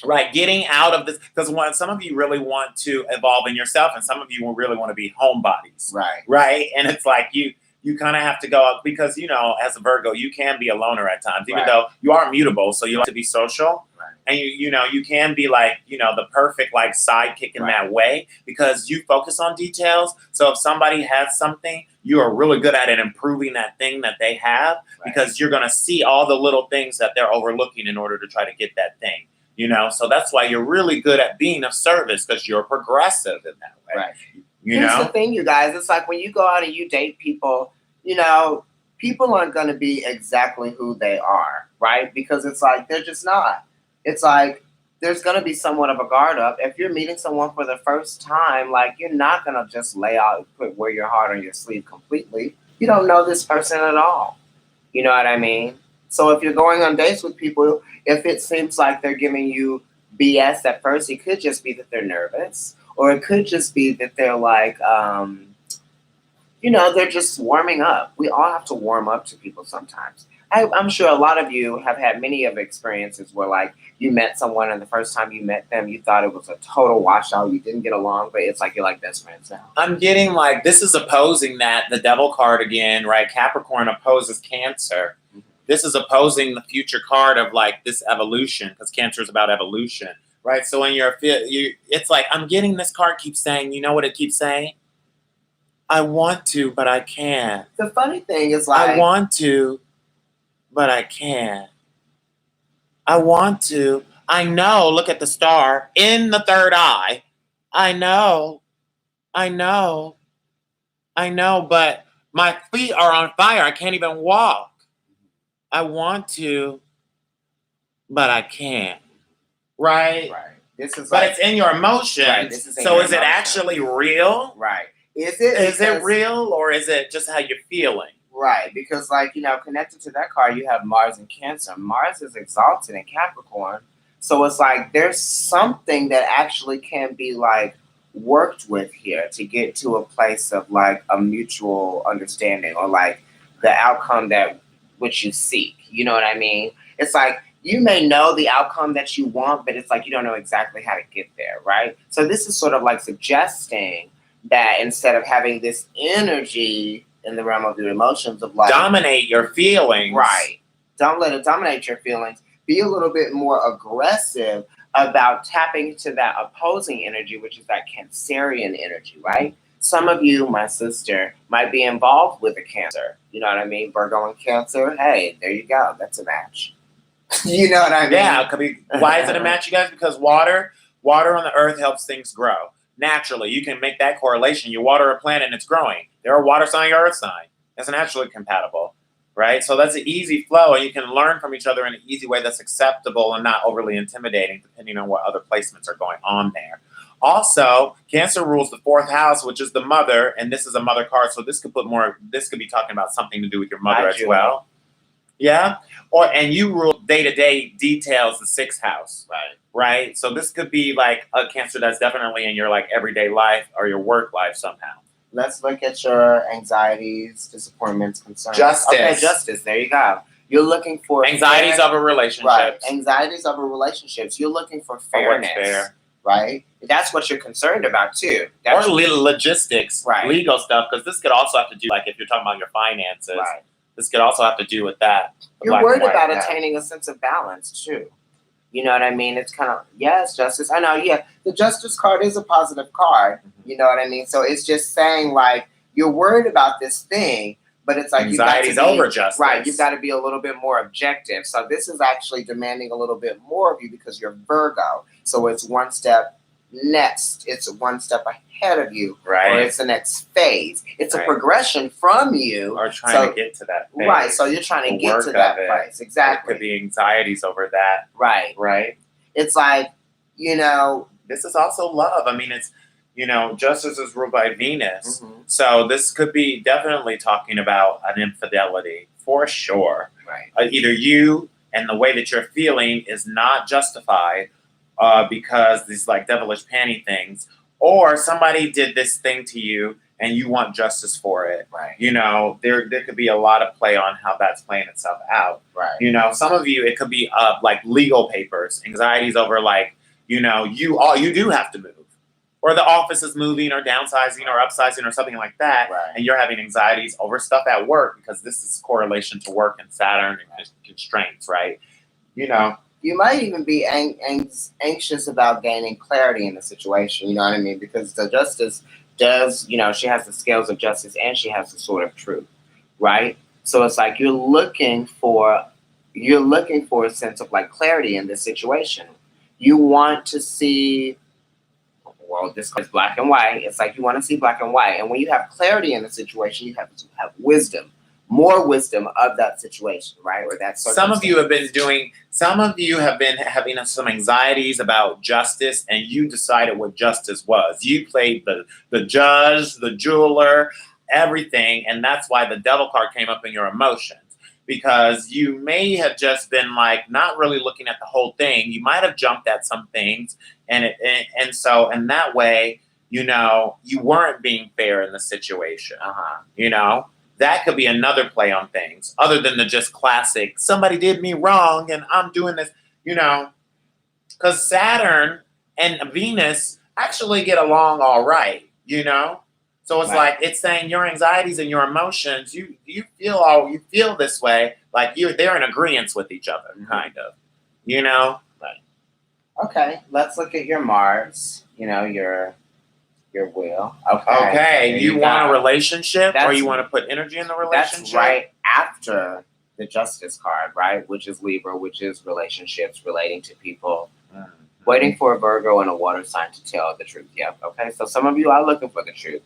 right? Getting out of this, because some of you really want to evolve in yourself, and some of you will really want to be homebodies, right? And it's like you kind of have to go out because, you know, as a Virgo, you can be a loner at times, even though you are mutable, so you like to be social. And you know, you can be like, you know, the perfect like sidekick in that way because you focus on details. So if somebody has something, you are really good at it, improving that thing that they have because you're going to see all the little things that they're overlooking in order to try to get that thing, you know? So that's why you're really good at being of service because you're progressive in that way. Here's the thing, you guys. It's like when you go out and you date people, you know, people aren't going to be exactly who they are, right? Because it's like, they're just not. It's like there's going to be somewhat of a guard up. If you're meeting someone for the first time, like you're not going to just wear your heart on your sleeve completely. You don't know this person at all. You know what I mean? So if you're going on dates with people, if it seems like they're giving you BS at first, it could just be that they're nervous, or it could just be that they're like, you know, they're just warming up. We all have to warm up to people sometimes. I'm sure a lot of you have had many of experiences where like you met someone and the first time you met them, you thought it was a total washout. You didn't get along, but it's like you're like best friends now. I'm getting like, this is opposing that, the Devil card again, right? Capricorn opposes Cancer. This is opposing the future card of like this evolution because Cancer is about evolution, right? So when it's like, I'm getting this card keeps saying, you know what it keeps saying? I want to, but I can't. The funny thing is like, I want to, but I can't. I want to. I know. Look at the star in the third eye. I know. But my feet are on fire. I can't even walk. I want to, but I can't. Right? This is but it's in your emotions. So is it actually real? Is it real or is it just how you're feeling? Right, because like, you know, connected to that card, you have Mars and Cancer. Mars is exalted in Capricorn. So it's like there's something that actually can be like worked with here to get to a place of like a mutual understanding or like the outcome that which you seek. You know what I mean? It's like you may know the outcome that you want, but it's like you don't know exactly how to get there, right? So this is sort of like suggesting that instead of having this energy in the realm of your emotions of like dominate your feelings. Right. Don't let it dominate your feelings. Be a little bit more aggressive about tapping into that opposing energy, which is that Cancerian energy, right? Some of you, my sister, might be involved with a Cancer. You know what I mean? Virgo and Cancer. Hey, there you go. That's a match. You know what I mean? Yeah. Why is it a match, you guys? Because water on the earth helps things grow. naturally. You can make that correlation. You water a plant and it's growing. They're a water sign, you're earth sign. That's naturally compatible, right? So that's an easy flow, and you can learn from each other in an easy way that's acceptable and not overly intimidating, depending on what other placements are going on there. Also, Cancer rules the 4th house, which is the mother, and this is a mother card, so this could be talking about something to do with your mother as well. Yeah? And you rule day-to-day details, the 6th house. Right? So this could be like a Cancer that's definitely in your like everyday life or your work life somehow. Let's look at your anxieties, disappointments, concerns. Justice. Okay, justice. There you go. You're looking for anxieties over relationships. Right. Anxieties over relationships. You're looking for fairness. Fair. Right? That's what you're concerned about too. Or little logistics, legal stuff, because this could also have to do, like if you're talking about your finances, this could also have to do with that. You're worried about attaining a sense of balance too. You know what I mean? It's kind of, yes, justice. I know, yeah. The justice card is a positive card. You know what I mean? So it's just saying, like, you're worried about this thing, but it's like anxiety's over justice. Right. You've got to be a little bit more objective. So this is actually demanding a little bit more of you because you're Virgo. So it's one step next. It's one step ahead of you. Right. Or it's the next phase. It's a progression from you. Or trying to get to that phase. Right. So you're trying to get to that place. Exactly. It could be anxieties over that. Right. Right. It's like, you know. This is also love. I mean, it's, you know, justice is ruled by Venus. So this could be definitely talking about an infidelity for sure. Right. Either you and the way that you're feeling is not justified because these like devilish panty things, or somebody did this thing to you and you want justice for it. Right. You know, there could be a lot of play on how that's playing itself out. Right. You know, some of you, it could be like legal papers, anxieties over like, you know, you do have to move. Or the office is moving or downsizing or upsizing or something like that. Right. And you're having anxieties over stuff at work because this is correlation to work and Saturn and constraints, right? You know. You might even be anxious about gaining clarity in the situation, you know what I mean? Because the justice does, you know, she has the scales of justice and she has the sword of truth, right? So it's like you're looking for a sense of like clarity in this situation. You want to see, well, this is black and white. It's like you want to see black and white. And when you have clarity in the situation, you have to have wisdom. More wisdom of that situation, right? Or that some of you have been having some anxieties about justice, and you decided what justice was. You played the judge, the jeweler, everything, and that's why the devil card came up in your emotions. Because you may have just been like not really looking at the whole thing. You might have jumped at some things, and so in that way, you know, you weren't being fair in the situation. You know. That could be another play on things, other than the just classic, somebody did me wrong and I'm doing this, you know, because Saturn and Venus actually get along all right, you know? So it's like, it's saying your anxieties and your emotions, you feel this way, like they're in agreement with each other, kind of, you know? Right. Okay, let's look at your Mars, you know, your will. Okay. You want a relationship, or you want to put energy in the relationship? That's right after the Justice card, right? Which is Libra, which is relationships relating to people. Waiting for a Virgo and a water sign to tell the truth. Yep. Okay. So some of you are looking for the truth.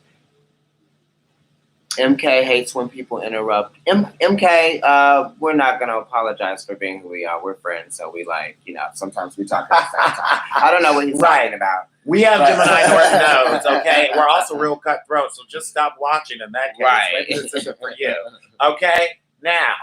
MK hates when people interrupt. MK, we're not going to apologize for being who we are. We're friends. So we like, you know, sometimes we talk at the same time. I don't know what he's talking about. We have Gemini North nodes, okay? We're also real cutthroat, so just stop watching in that case. Right. Maybe this isn't for you. Okay? Now,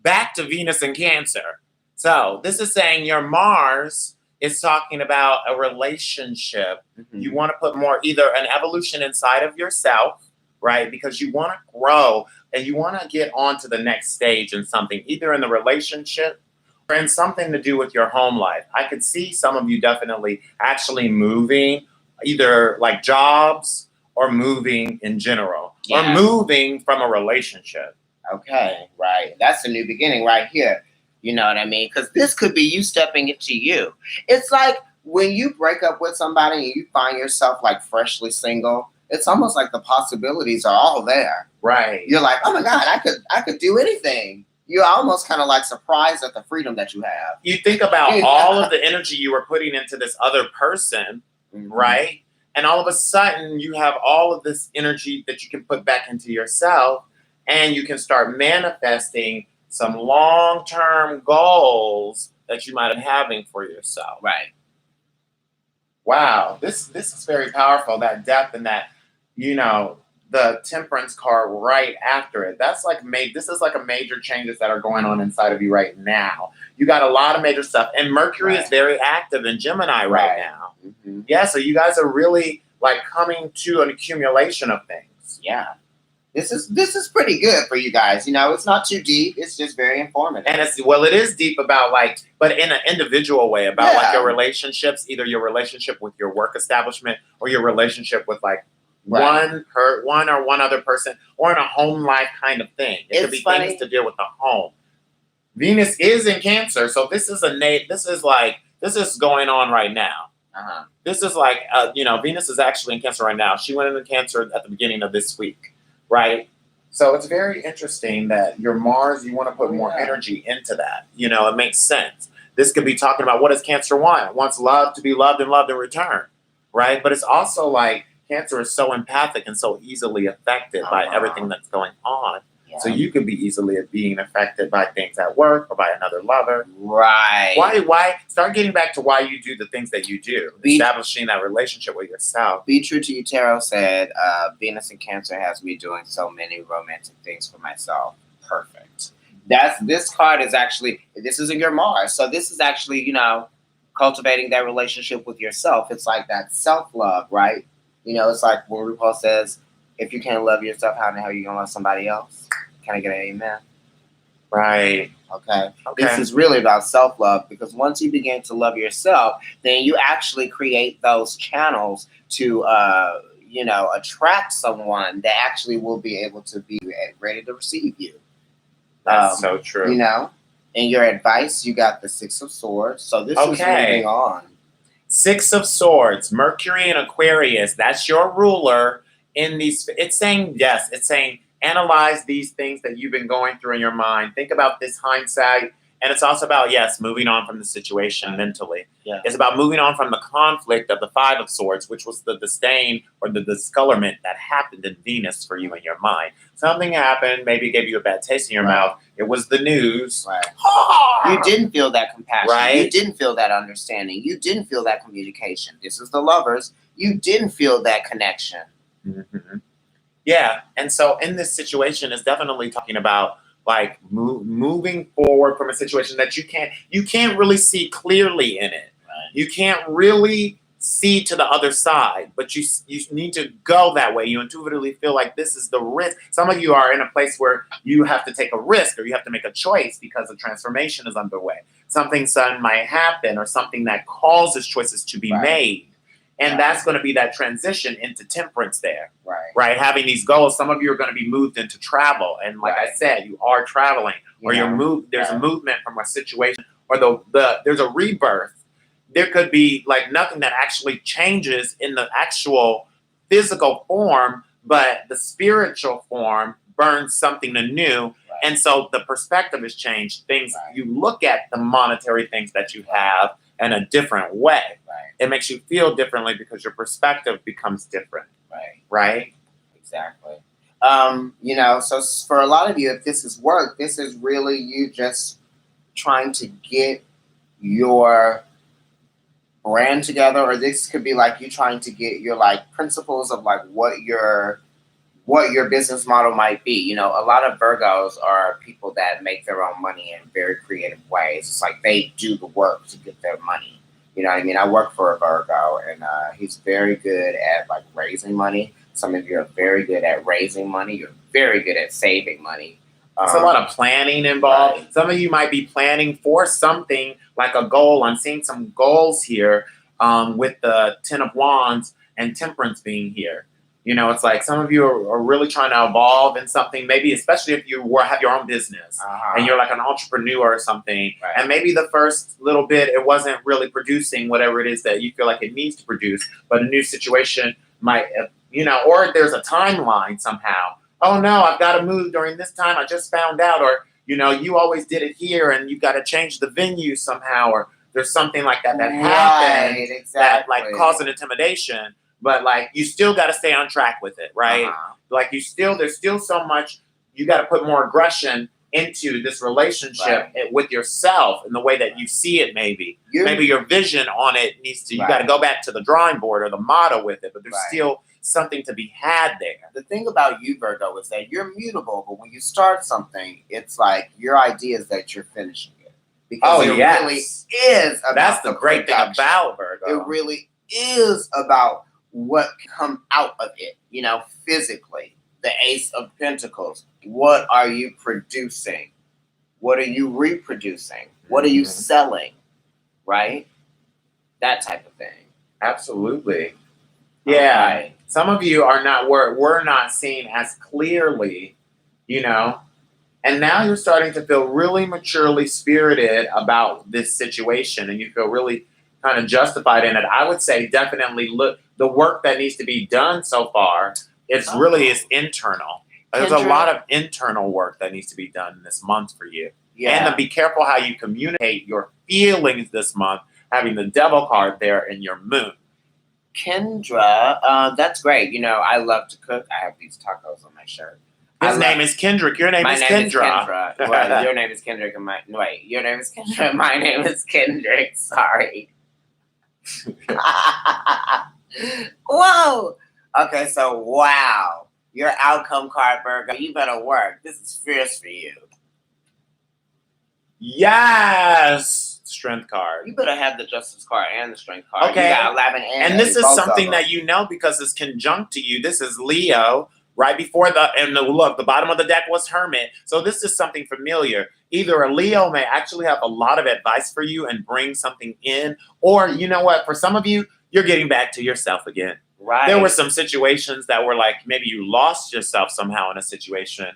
back to Venus and Cancer. So this is saying your Mars is talking about a relationship. You want to put more, either an evolution inside of yourself, right? Because you want to grow and you want to get on to the next stage in something, either in the relationship or in something to do with your home life. I could see some of you definitely actually moving, either like jobs or moving in general, or moving from a relationship. Okay, right. That's a new beginning right here. You know what I mean? Because this could be you stepping into you. It's like when you break up with somebody and you find yourself like freshly single, it's almost like the possibilities are all there. Right. You're like, oh my God, I could do anything. You're almost kind of like surprised at the freedom that you have. You think about all of the energy you were putting into this other person, right? And all of a sudden, you have all of this energy that you can put back into yourself, and you can start manifesting some long-term goals that you might have having for yourself. Right. Wow, this is very powerful. That depth and that, the temperance card right after it. That's like this is like a major changes that are going on inside of you right now. You got a lot of major stuff, and Mercury is very active in Gemini right now. Mm-hmm. Yeah, so you guys are really like coming to an accumulation of things. Yeah. This is pretty good for you guys. It's not too deep. It's just very informative. And it is deep about but in an individual way about like your relationships, either your relationship with your work establishment or your relationship with like one or one other person, or in a home life kind of thing. It could be things to deal with the home. Venus is in Cancer, so this is going on right now. Uh-huh. This is like Venus is actually in Cancer right now. She went into Cancer at the beginning of this week. Right? So it's very interesting that your Mars, you want to put more energy into that. It makes sense. This could be talking about, what does Cancer want? It wants love to be loved and loved in return. Right? But it's also like Cancer is so empathic and so easily affected by everything that's going on. Yeah. So you could be easily being affected by things at work or by another lover. Right. Why? Start getting back to why you do the things that you do. Establishing that relationship with yourself. Be True to You Tarot said, Venus in Cancer has me doing so many romantic things for myself. Perfect. This card is actually, this is in your Mars. So this is actually, cultivating that relationship with yourself. It's like that self-love, right? It's like when RuPaul says, if you can't love yourself, how the hell are you going to love somebody else? Can I get an amen? Right. Okay. This is really about self-love, because once you begin to love yourself, then you actually create those channels to, attract someone that actually will be able to be ready to receive you. That's so true. In your advice, you got the Six of Swords. So this is moving on. Six of Swords, Mercury and Aquarius. That's your ruler in these. It's saying, analyze these things that you've been going through in your mind. Think about this hindsight. And it's also about, moving on from the situation mentally. Yeah. It's about moving on from the conflict of the Five of Swords, which was the disdain or the discolorment that happened in Venus for you in your mind. Something happened, maybe it gave you a bad taste in your mouth. It was the news. Right. You didn't feel that compassion. Right. You didn't feel that understanding. You didn't feel that communication. This is the Lovers. You didn't feel that connection. Mm-hmm. Yeah. And so in this situation, it's definitely talking about like moving forward from a situation that you can't really see clearly in it. Right. You can't really see to the other side, but you need to go that way. You intuitively feel like this is the risk. Some of you are in a place where you have to take a risk, or you have to make a choice because a transformation is underway. Something sudden might happen, or something that causes choices to be made. And that's going to be that transition into temperance there. Right. Having these goals. Some of you are going to be moved into travel. And like I said, you are traveling, or you're moved. There's a movement from a situation, or there's a rebirth. There could be like nothing that actually changes in the actual physical form, but the spiritual form burns something anew. Right. And so the perspective has changed. Things you look at the monetary things that you have in a different way. Right. It makes you feel differently because your perspective becomes different. Right? Exactly. So for a lot of you, if this is work, this is really you just trying to get your brand together, or this could be like you trying to get your like principles of like what your business model might be. A lot of Virgos are people that make their own money in very creative ways. It's like they do the work to get their money. You know what I mean? I work for a Virgo, and he's very good at like raising money. Some of you are very good at raising money. You're very good at saving money. There's a lot of planning involved. Right. Some of you might be planning for something like a goal. I'm seeing some goals here with the Ten of Wands and Temperance being here. It's like some of you are really trying to evolve in something, maybe especially if you have your own business and you're like an entrepreneur or something. Right. And maybe the first little bit, it wasn't really producing whatever it is that you feel like it needs to produce, but a new situation might, or there's a timeline somehow. Oh no, I've got to move during this time. I just found out, or, you always did it here and you've got to change the venue somehow, or there's something like that happened that like caused an intimidation. but like you still got to stay on track with it, right? Like there's still so much you got to put more aggression into this relationship with yourself in the way that you see it. Maybe your vision on it needs to. You got to go back to the drawing board or the model with it, but there's still something to be had there. The thing about you, Virgo, is that you're mutable, but when you start something, it's like your idea is that you're finishing it. Because it really is about that's the great thing about Virgo. It really is about what comes out of it, you know, physically. The Ace of Pentacles. What are you producing? What are you reproducing? What are you selling? Right? That type of thing. Absolutely. Yeah. Okay. Some of you are not, we're not seeing as clearly, you know, and now you're starting to feel really maturely spirited about this situation and you feel really kind of justified in it. I would say definitely look, the work that needs to be done so far, it's really is internal. There's a lot of internal work that needs to be done this month for you. Yeah. And then be careful how you communicate your feelings this month, having the devil card there in your moon. Kendra, that's great. You know, I love to cook. I have these tacos on my shirt. His name is Kendrick. Your name is Kendra. Well, your name is Kendrick. And your name is Kendra. My name is Kendrick. Sorry. Whoa. Okay, so wow. Your outcome card, Virgo. You better work. This is fierce for you. Yes. Strength card. You better have the Justice card and the Strength card. Okay. You got 11 and this is something that you know because it's conjunct to you. This is Leo. Right before the bottom of the deck was Hermit. So this is something familiar. Either a Leo may actually have a lot of advice for you and bring something in, or you know what? For some of you, you're getting back to yourself again. Right. There were some situations that were like maybe you lost yourself somehow in a situation,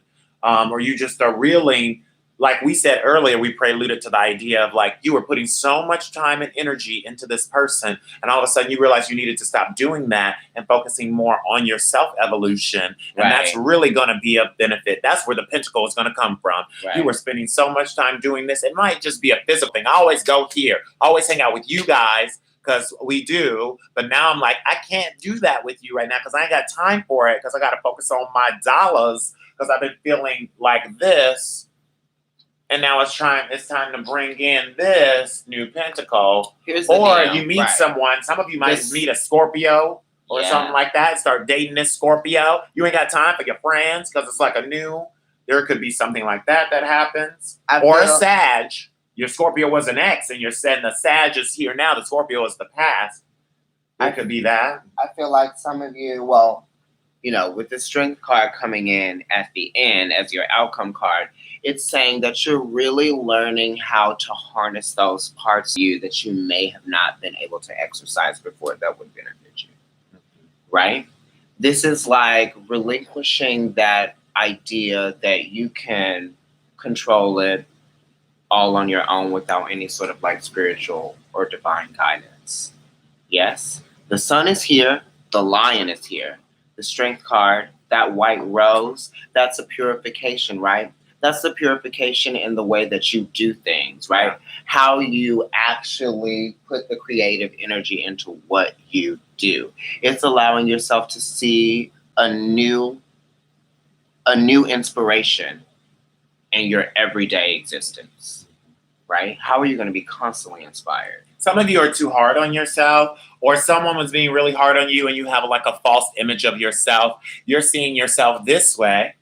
or you just are reeling. Like we said earlier, we preluded to the idea of like you were putting so much time and energy into this person, and all of a sudden you realized you needed to stop doing that and focusing more on your self-evolution. And that's really going to be a benefit. That's where the pentacle is going to come from. Right. You were spending so much time doing this. It might just be a physical thing. I always go here, always hang out with you guys because we do. But now I'm like, I can't do that with you right now because I ain't got time for it because I got to focus on my dollars because I've been feeling like this. And now it's time to bring in this new pentacle. Or you meet someone. Some of you might meet a Scorpio or something like that. Start dating this Scorpio. You ain't got time for your friends because it's like there could be something like that happens. Or a Sag. Your Scorpio was an ex and you're saying the Sag is here now. The Scorpio is the past. It could be that. I feel like some of you, well, you know, with the Strength card coming in at the end as your outcome card, it's saying that you're really learning how to harness those parts of you that you may have not been able to exercise before that would benefit you. Right? This is like relinquishing that idea that you can control it all on your own without any sort of like spiritual or divine guidance. Yes, the sun is here. The lion is here. The Strength card, that white rose, that's a purification, right? That's the purification in the way that you do things, right? Yeah. How you actually put the creative energy into what you do. It's allowing yourself to see a new inspiration in your everyday existence, right? How are you going to be constantly inspired? Some of you are too hard on yourself, or someone was being really hard on you and you have like a false image of yourself. You're seeing yourself this way.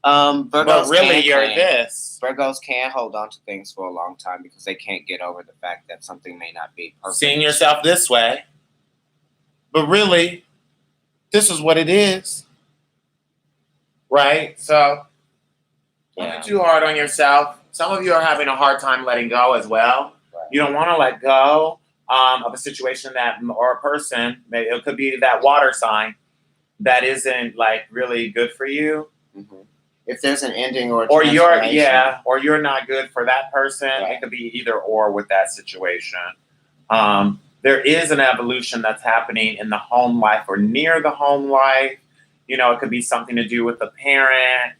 But really you're this. Virgos can't hold on to things for a long time because they can't get over the fact that something may not be perfect. Seeing yourself this way. But really, this is what it is. Right? So, don't be too hard on yourself. Some of you are having a hard time letting go as well. Right. You don't want to let go of a situation or a person. It could be that water sign that isn't like really good for you. Mm-hmm. If there's an ending or you're not good for that person, it could be either or with that situation. There is an evolution that's happening in the home life or near the home life. You know, it could be something to do with a parent.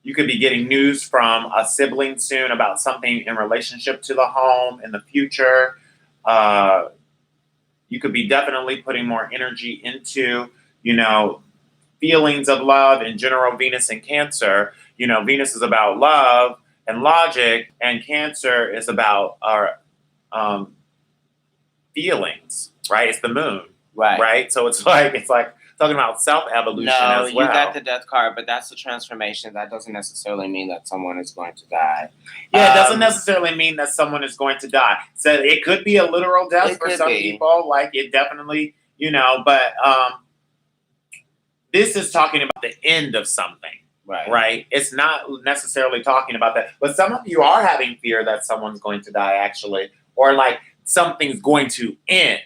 You could be getting news from a sibling soon about something in relationship to the home in the future. You You could be definitely putting more energy into, feelings of love in general. Venus and Cancer, Venus is about love and logic, and Cancer is about our feelings, right? It's the moon, right? So it's like talking about self-evolution as well. You got the death card, but that's the transformation. That doesn't necessarily mean that someone is going to die. Yeah, it doesn't necessarily mean that someone is going to die. So it could be a literal death for some people. Like it definitely, but this is talking about the end of something. Right? It's not necessarily talking about that. But some of you are having fear that someone's going to die, actually, or like something's going to end.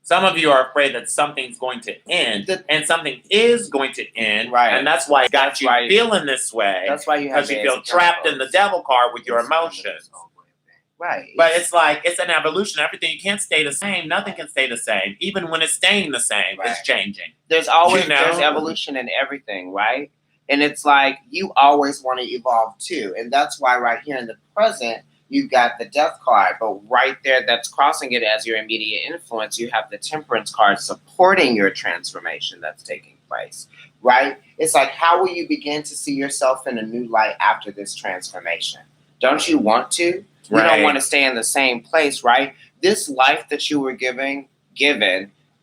Some of you are afraid that something's going to end, and something is going to end, and that's why it got you feeling this way. That's why because you feel trapped in the devil card with your emotions. Right. But it's like, it's an evolution. Everything, you can't stay the same. Nothing can stay the same. Even when it's staying the same, it's changing. There's always there's evolution in everything, right? And it's like, you always want to evolve too. And that's why right here in the present, you got the death card. But right there, that's crossing it as your immediate influence, you have the temperance card supporting your transformation that's taking place, right? It's like, how will you begin to see yourself in a new light after this transformation? Don't you want to? You don't want to stay in the same place, right? This life that you were given,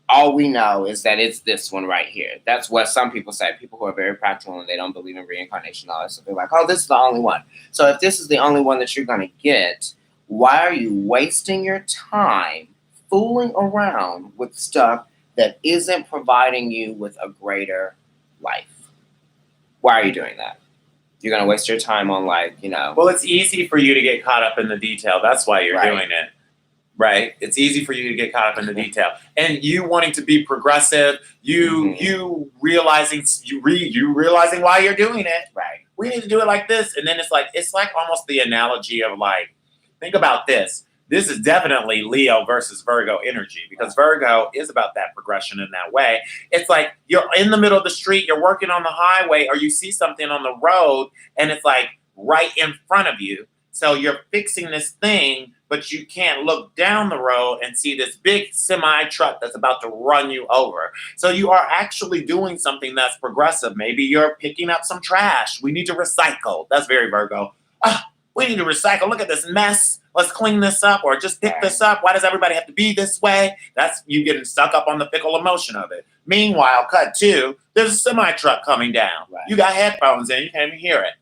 all we know is that it's this one right here. That's what some people say. People who are very practical and they don't believe in reincarnation and all that. So they're like, oh, this is the only one. So if this is the only one that you're going to get, why are you wasting your time fooling around with stuff that isn't providing you with a greater life? Why are you doing that? You're going to waste your time on Well, it's easy for you to get caught up in the detail. That's why you're doing it. Right? It's easy for you to get caught up in the detail. And you wanting to be progressive, you realizing why you're doing it. Right. We need to do it like this. And then it's like almost the analogy of think about this. This is definitely Leo versus Virgo energy, because Virgo is about that progression in that way. It's like you're in the middle of the street, you're working on the highway, or you see something on the road and it's like right in front of you. So you're fixing this thing, but you can't look down the road and see this big semi truck that's about to run you over. So you are actually doing something that's progressive. Maybe you're picking up some trash. We need to recycle. That's very Virgo. We need to recycle. Look at this mess. Let's clean this up, or just pick this up. Why does everybody have to be this way? That's you getting stuck up on the fickle emotion of it. Meanwhile, cut two, there's a semi truck coming down. Right. You got headphones in, you can't even hear it.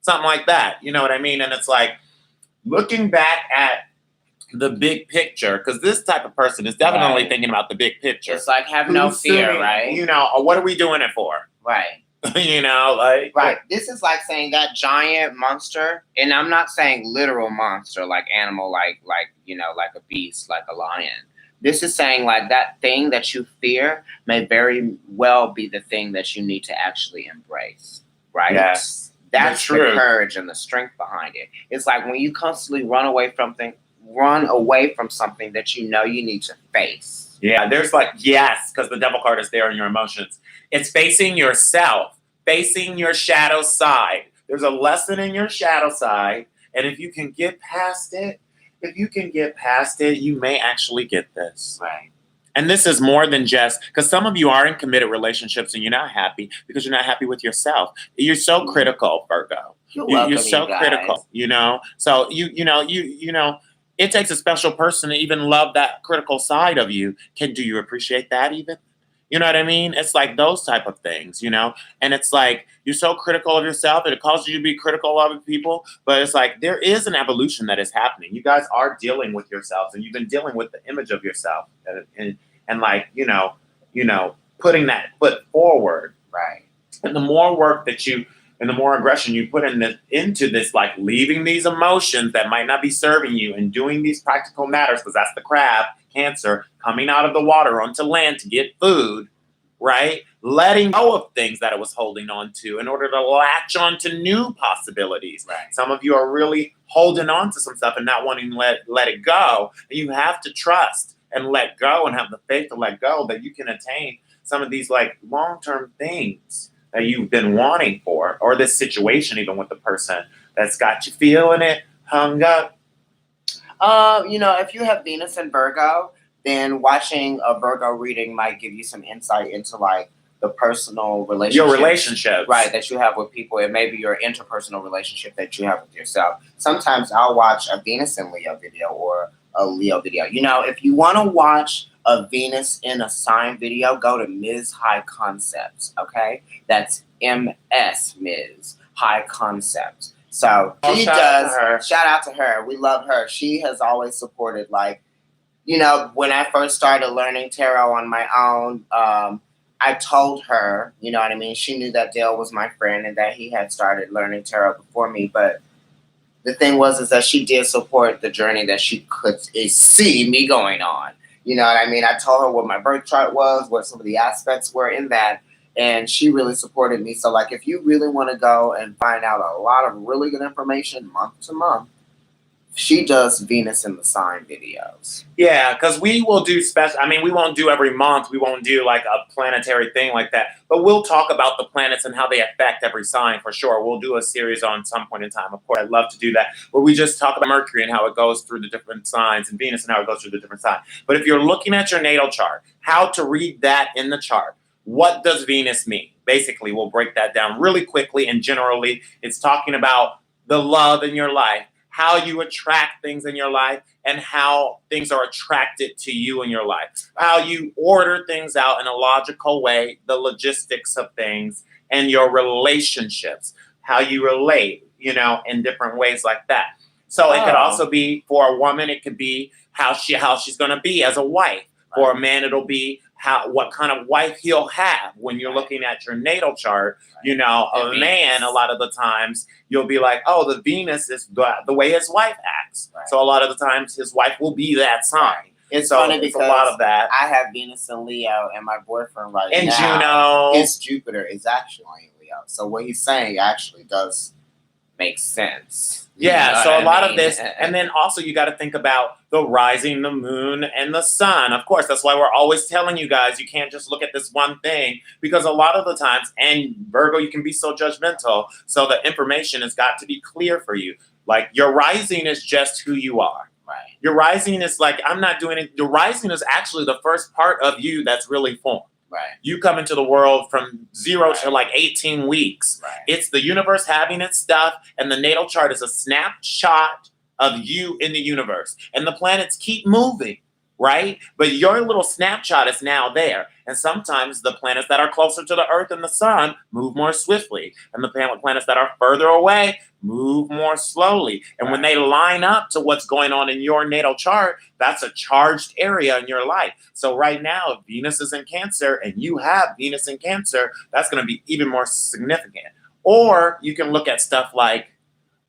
Something like that. You know what I mean? And it's like looking back at the big picture, because this type of person is definitely thinking about the big picture. It's like, have no fear, right? What are we doing it for? Right. Right. This is like saying that giant monster, and I'm not saying literal monster, like animal, like a beast, like a lion. This is saying like that thing that you fear may very well be the thing that you need to actually embrace, right? Yes. That's the courage and the strength behind it. It's like when you constantly run away from something that you know you need to face. Yeah, there's because the devil card is there in your emotions. It's facing yourself, facing your shadow side. There's a lesson in your shadow side, and if you can get past it, you may actually get this. Right. And this is more than just, because some of you are in committed relationships and you're not happy because you're not happy with yourself. You're so critical, Virgo. You're so critical, So it takes a special person to even love that critical side of you. Do you appreciate that even? You know what I mean? It's like those type of things, and it's like you're so critical of yourself and it causes you to be critical of other people. But it's like there is an evolution that is happening. You guys are dealing with yourselves, and you've been dealing with the image of yourself and putting that foot forward. Right. And the more work that and the more aggression you put into this, like leaving these emotions that might not be serving you and doing these practical matters, because that's the crab, Cancer, coming out of the water onto land to get food, right? Letting go of things that it was holding on to in order to latch on to new possibilities. Right. Some of you are really holding on to some stuff and not wanting to let it go. And you have to trust and let go and have the faith to let go that you can attain some of these like long-term things that you've been wanting for, or this situation even with the person that's got you feeling it, hung up. If you have Venus and Virgo, then watching a Virgo reading might give you some insight into like the personal relationship. Your relationships. Right, that you have with people. It may be your interpersonal relationship that you have with yourself. Sometimes I'll watch a Venus in Leo video or a Leo video. You know, if you want to watch a Venus in a sign video, go to Ms. High Concepts, okay? That's MS, Ms. High Concepts. So she does, shout out to her. We love her. She has always supported, like, you know, when I first started learning tarot on my own, I told her, you know what I mean? She knew that Dale was my friend and that he had started learning tarot before me. But the thing was is that she did support the journey that she could see me going on. You know what I mean? I told her what my birth chart was, what some of the aspects were in that. And she really supported me. So, like, if you really want to go and find out a lot of really good information month to month, she does Venus in the sign videos. Yeah, because we will do special. I mean, we won't do every month. We won't do like a planetary thing like that. But we'll talk about the planets and how they affect every sign for sure. We'll do a series on some point in time. Of course, I'd love to do that, where we just talk about Mercury and how it goes through the different signs, and Venus and how it goes through the different signs. But if you're looking at your natal chart, how to read that in the chart. What does Venus mean? Basically, we'll break that down really quickly. And generally, it's talking about the love in your life, how you attract things in your life, and how things are attracted to you in your life, how you order things out in a logical way, the logistics of things, and your relationships, how you relate, you know, in different ways like that. So it could also be, for a woman, it could be how she's going to be as a wife. For a man, it'll be what kind of wife he'll have when you're looking at your natal chart. You know, a man, a lot of the times, you'll be like, oh, the Venus is the way his wife acts. So a lot of the times, his wife will be that sign. It's funny because a lot of that. I have Venus in Leo, and my boyfriend now, Juno, his Jupiter is actually in Leo. So what he's saying actually does make sense. Yeah, so a lot of this, and then also you got to think about the rising, the moon, and the sun. Of course, that's why we're always telling you guys, you can't just look at this one thing, because a lot of the times, and Virgo, you can be so judgmental, so the information has got to be clear for you. Like, your rising is just who you are. Right. Your rising is like, I'm not doing it. Your rising is actually the first part of you that's really formed. Right. You come into the world from 0 to like 18 weeks. Right. It's the universe having its stuff, and the natal chart is a snapshot of you in the universe. And the planets keep moving, right? But your little snapshot is now there. And sometimes the planets that are closer to the Earth and the Sun move more swiftly. And the planets that are further away move more slowly. And when they line up to what's going on in your natal chart, that's a charged area in your life. So right now, if Venus is in Cancer and you have Venus in Cancer, that's going to be even more significant. Or you can look at stuff like,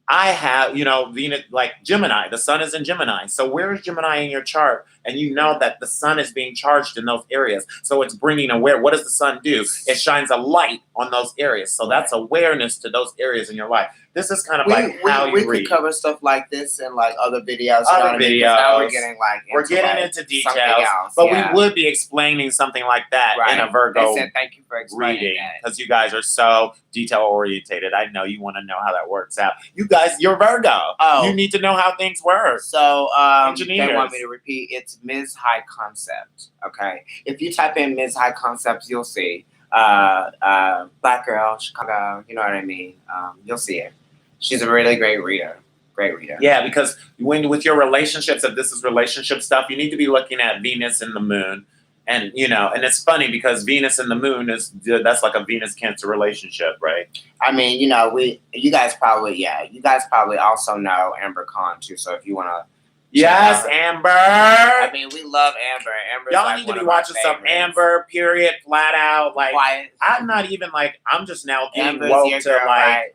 I have, you know, Venus, like Gemini, the sun is in Gemini. So where is Gemini in your chart? And you know that the sun is being charged in those areas. So it's bringing what does the sun do? It shines a light on those areas. So that's awareness to those areas in your life. This is kind of how you read. We could cover stuff like this in like other videos. Other videos. Now we're getting into details, but we would be explaining something like that in a Virgo thank you for explaining reading, because you guys are so detail orientated. I know you want to know how that works out. You guys, you're Virgo. Oh, you need to know how things work. So they want me to repeat. It's Ms. High Concept. Okay, if you type in Ms. High Concepts, you'll see Black girl, Chicago. You know what I mean? You'll see it. She's a really great reader. Great reader. Yeah, because with your relationships, if this is relationship stuff, you need to be looking at Venus and the moon. And, you know, and it's funny because Venus and the moon that's like a Venus-Cancer relationship, right? I mean, you know, you guys probably also know Amber Khan too. So if you want to. Yes, Amber. I mean, we love Amber. Y'all need to be watching some Amber, period, flat out. Like, I'm not even like, I'm just now getting woke to like,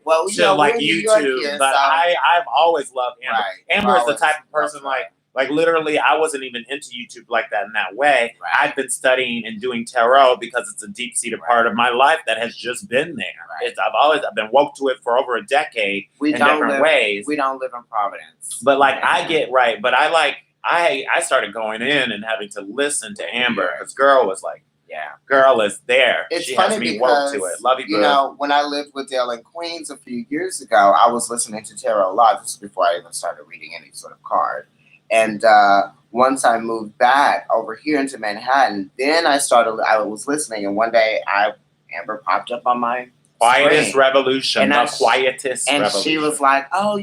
YouTube. But I've always loved Amber. Amber is the type of person like literally, I wasn't even into YouTube like that in that way. I've been studying and doing tarot because it's a deep-seated part of my life that has just been there. I've been woke to it for over a decade in different ways. We don't live in Providence. But like I started going in and having to listen to Amber because girl was like, girl is there. She funny has me woke to it. Love you, boo. You know, when I lived with Dale in Queens a few years ago, I was listening to tarot a lot. This is before I even started reading any sort of card. And once I moved back over here into Manhattan, then I was listening, and one day Amber popped up on my Quietest screen. revolution, And the quietest and revolution. she was like, "Oh,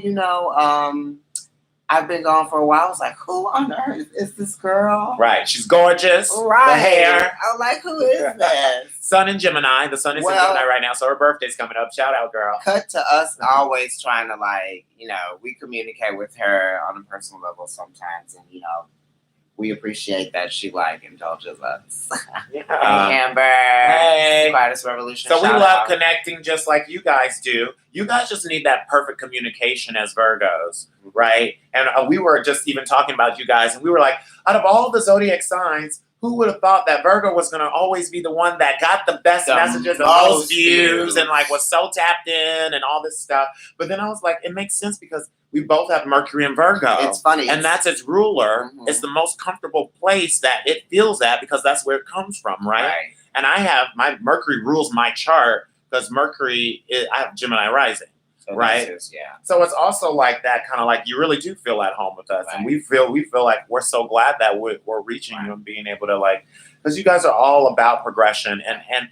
I've been gone for a while." I was like, "Who on earth is this girl?" Right, she's gorgeous. Right, the hair. I'm like, "Who is this?" Sun in Gemini. The sun is in Gemini right now, so her birthday's coming up. Shout out, girl. Cut to us always trying to we communicate with her on a personal level sometimes, and we appreciate that she indulges us. Yeah. Hey, Amber. Hey. Quietest revolution. So we Shout love out. connecting just like you guys do. You guys just need that perfect communication as Virgos, right? And we were just even talking about you guys, and we were like, out of all the zodiac signs, who would have thought that Virgo was going to always be the one that got the best messages, the most views, and was so tapped in and all this stuff? But then I was like, it makes sense because we both have Mercury and Virgo. It's funny. And that's its ruler. Mm-hmm. It's the most comfortable place that it feels at because that's where it comes from, right? And I have my Mercury rules my chart because I have Gemini rising. So right. So it's also like that kind of like you really do feel at home with us, and we feel like we're so glad that we're reaching you and being able to because you guys are all about progression, and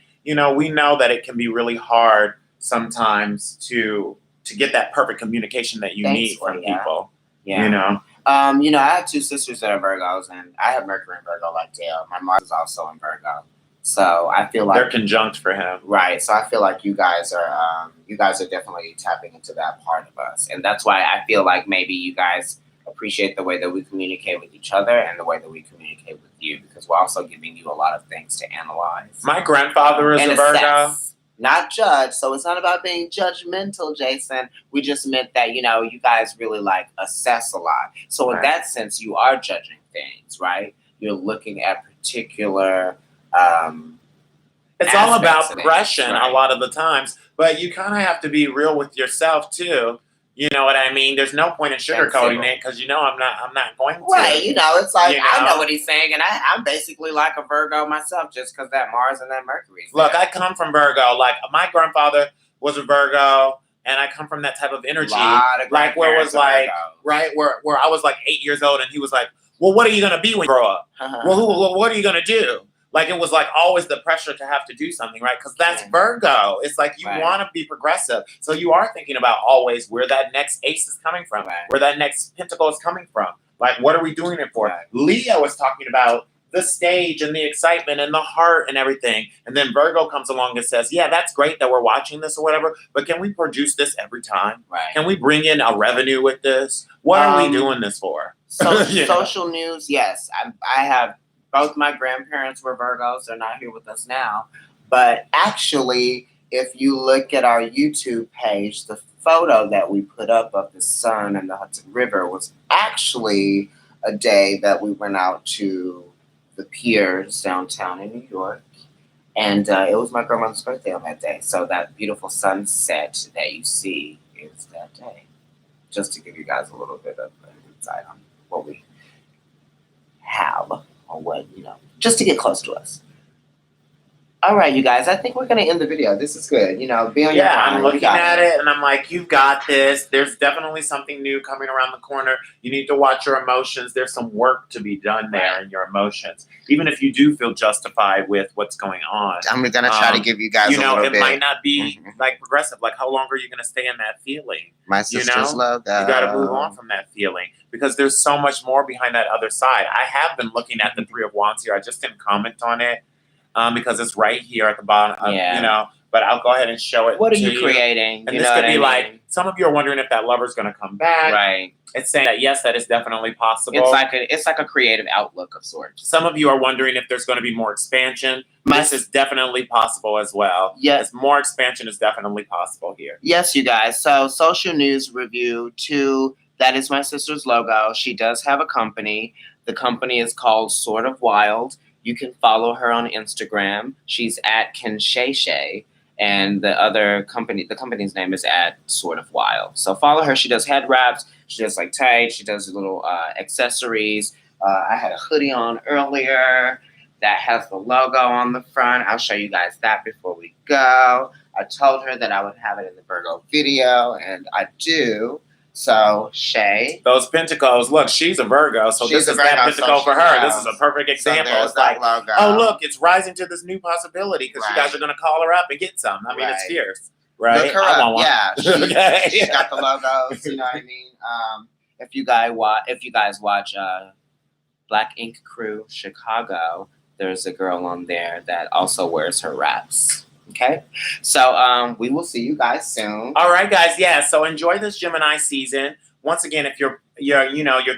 we know that it can be really hard sometimes to get that perfect communication that you need from people. Yeah. I have two sisters that are Virgos, and I have Mercury in Virgo like Dale. My Mars is also in Virgo. So I feel like they're conjunct for him, right? So I feel like you guys are definitely tapping into that part of us, and that's why I feel like maybe you guys appreciate the way that we communicate with each other and the way that we communicate with you, because we're also giving you a lot of things to analyze. My grandfather is a Virgo, not judge. So it's not about being judgmental, Jason. We just meant that you guys really assess a lot. So in that sense, you are judging things, right? You're looking at particular. It's all about progression a lot of the times, but you kind of have to be real with yourself too. You know what I mean? There's no point in sugarcoating it because I'm not going to. Right, it's like I know what he's saying, and I'm basically like a Virgo myself, just because that Mars and that Mercury. Look, I come from Virgo. Like my grandfather was a Virgo, and I come from that type of energy. Where it was where I was 8 years old, and he was like, "Well, what are you gonna be when you grow up? Well, what are you gonna do?" It was always the pressure to have to do something, right? Because that's Virgo. It's you want to be progressive. So you are thinking about always where that next ace is coming from, where that next pentacle is coming from. What are we doing it for? Leo is talking about the stage and the excitement and the heart and everything. And then Virgo comes along and says, yeah, that's great that we're watching this or whatever, but can we produce this every time? Right. Can we bring in a revenue with this? What are we doing this for? So social news, yes. I have both my grandparents were Virgos. They're not here with us now. But actually, if you look at our YouTube page, the photo that we put up of the sun and the Hudson River was actually a day that we went out to the piers downtown in New York. And it was my grandmother's birthday on that day. So that beautiful sunset that you see is that day. Just to give you guys a little bit of an insight on what we have. Or what, just to get close to us. All right, you guys, I think we're going to end the video. This is good. Be on your mind. I'm looking at it and I'm like, you've got this. There's definitely something new coming around the corner. You need to watch your emotions. There's some work to be done there in your emotions. Even if you do feel justified with what's going on. I'm going to try to give you guys a little bit. It might not be progressive. How long are you going to stay in that feeling? My sisters love that. You got to move on from that feeling because there's so much more behind that other side. I have been looking at the Three of Wands here. I just didn't comment on it. Because it's right here at the bottom, but I'll go ahead and show it. What are you creating? And this could be some of you are wondering if that lover's going to come back. Right. It's saying that, yes, that is definitely possible. It's like a creative outlook of sorts. Some of you are wondering if there's going to be more expansion. This is definitely possible as well. Yes. More expansion is definitely possible here. Yes, you guys. So social news review 2, that is my sister's logo. She does have a company. The company is called Sort of Wild. You can follow her on Instagram. She's at Kinshashe, and the company's name is at Sort of Wild. So follow her. She does head wraps. She does tights. She does little accessories. I had a hoodie on earlier that has the logo on the front. I'll show you guys that before we go. I told her that I would have it in the Virgo video, and I do. So Shay, those pentacles. Look, she's a Virgo, so She's this a is that Virgo, pentacle so for she her. knows. This is a perfect so example. there's It's that like, logo. oh look, it's rising to this new possibility because you guys Right. are gonna call her up and get some. I mean, it's Right. fierce, right? Look her I up. want one. Yeah, Okay. she's got the logos. You know what I mean? If you guys watch Black Ink Crew Chicago, there's a girl on there that also wears her wraps. Okay. So we will see you guys soon. All right, guys. Yeah. So enjoy this Gemini season. Once again, if you're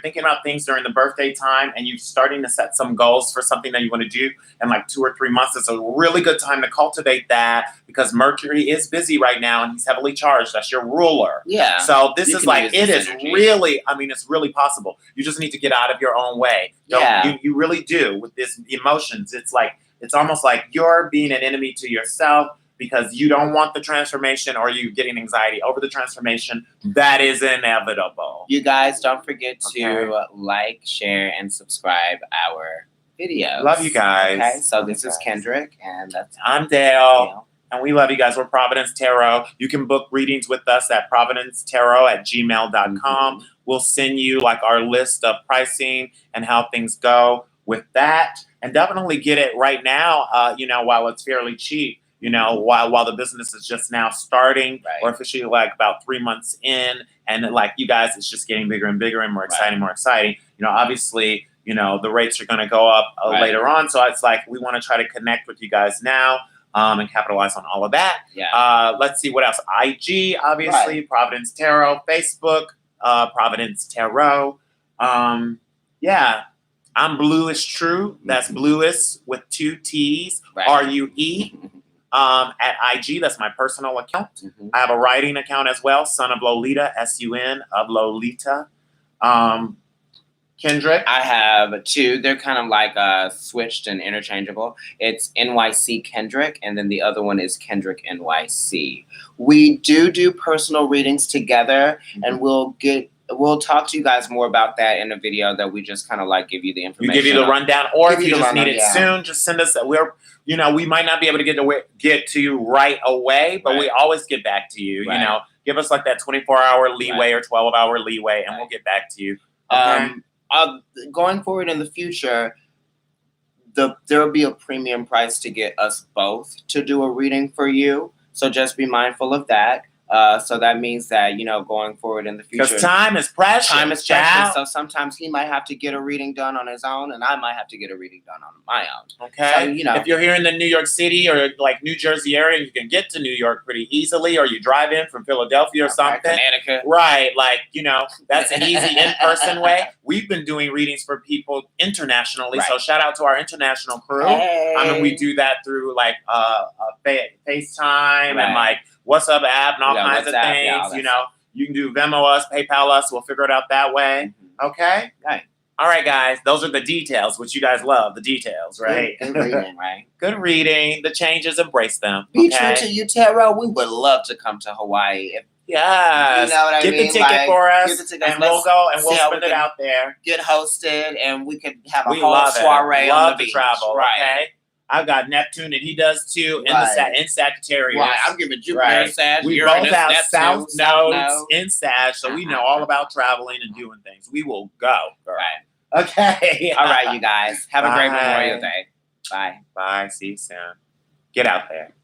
thinking about things during the birthday time and you're starting to set some goals for something that you want to do in like 2 or 3 months, it's a really good time to cultivate that because Mercury is busy right now and he's heavily charged. That's your ruler. Yeah. So this You is can like, use it this is energy. really, I mean, it's really possible. You just need to get out of your own way. Yeah. You really do with this emotions. It's like, it's almost like you're being an enemy to yourself because you don't want the transformation or you getting anxiety over the transformation. That is inevitable. You guys don't forget to Okay. like, share, and subscribe our videos. Love you guys. Okay, so this Love is you guys. Kendrick, and that's I'm Dale. And we love you guys. We're Providence Tarot. You can book readings with us at providencetarot@gmail.com. We'll send you like our list of pricing and how things go with that. And definitely get it right now, while it's fairly cheap. While the business is just now starting, Right. or officially like about 3 months in, and like you guys, it's just getting bigger and bigger and more exciting, more exciting. Obviously, the rates are going to go up Right. later on. So it's like we want to try to connect with you guys now and capitalize on all of that. Yeah. Let's see what else. IG, obviously, Providence Tarot, Facebook, Providence Tarot. Yeah. I'm Bluish True. That's Bluish with 2 T's, Right. RUE. At IG, that's my personal account. Mhm. I have a writing account as well, Son of Lolita, SUN of Lolita. Kendrick. I have 2. They're kind of like switched and interchangeable. It's NYC Kendrick, and then the other one is Kendrick NYC. We do personal readings together, and we'll talk to you guys more about that in a video that we just kind of like give you the information. Give you the rundown, or Give if you you the just need rundown, it yeah. soon, just send us. We might not be able to get to you right away, but we Right. always get back to you. Right. Give us like that 24-hour leeway Right. or 12-hour leeway, and we'll get back to you. Okay. Going forward in the future, there will be a premium price to get us both to do a reading for you. So just be mindful of that. So that means that, going forward in the future. Because time is precious. Time is child. precious. So sometimes he might have to get a reading done on his own, and I might have to get a reading done on my own. Okay. So, if you're here in the New York City or like New Jersey area, you can get to New York pretty easily, or you drive in from Philadelphia or something. Connecticut. Right. That's an easy in-person way. We've been doing readings for people internationally. Right. So shout out to our international crew. Hey. I mean, we do that through FaceTime and Right. What's Up app and all Yeah, kinds of WhatsApp, things. yeah, all that You can do Venmo us, PayPal us. We'll figure it out that way. Okay. Right. All right, guys. Those are the details, which you guys love. The details, right? Good reading, right? Good reading. The changes, embrace them. Be okay? true to you, Tarot. We would love to come to Hawaii. Yes. You know what I Get mean? the ticket for us, Get the ticket. and we'll go and we'll see how spend we it can out there. Get hosted, and we could have a We whole love soiree it. on Love the to beach. travel. Right. Okay. I've got Neptune, and he does too in in Sagittarius. Right. I'm giving Jupiter. Right. Sag, We Uranus, both have Neptune, South nodes node. in Sag, so we know all about traveling and doing things. We will go. Girl. Right. Okay. All right, you guys. Have a great Bye. Memorial Day. Bye. Bye. See you soon. Get out there.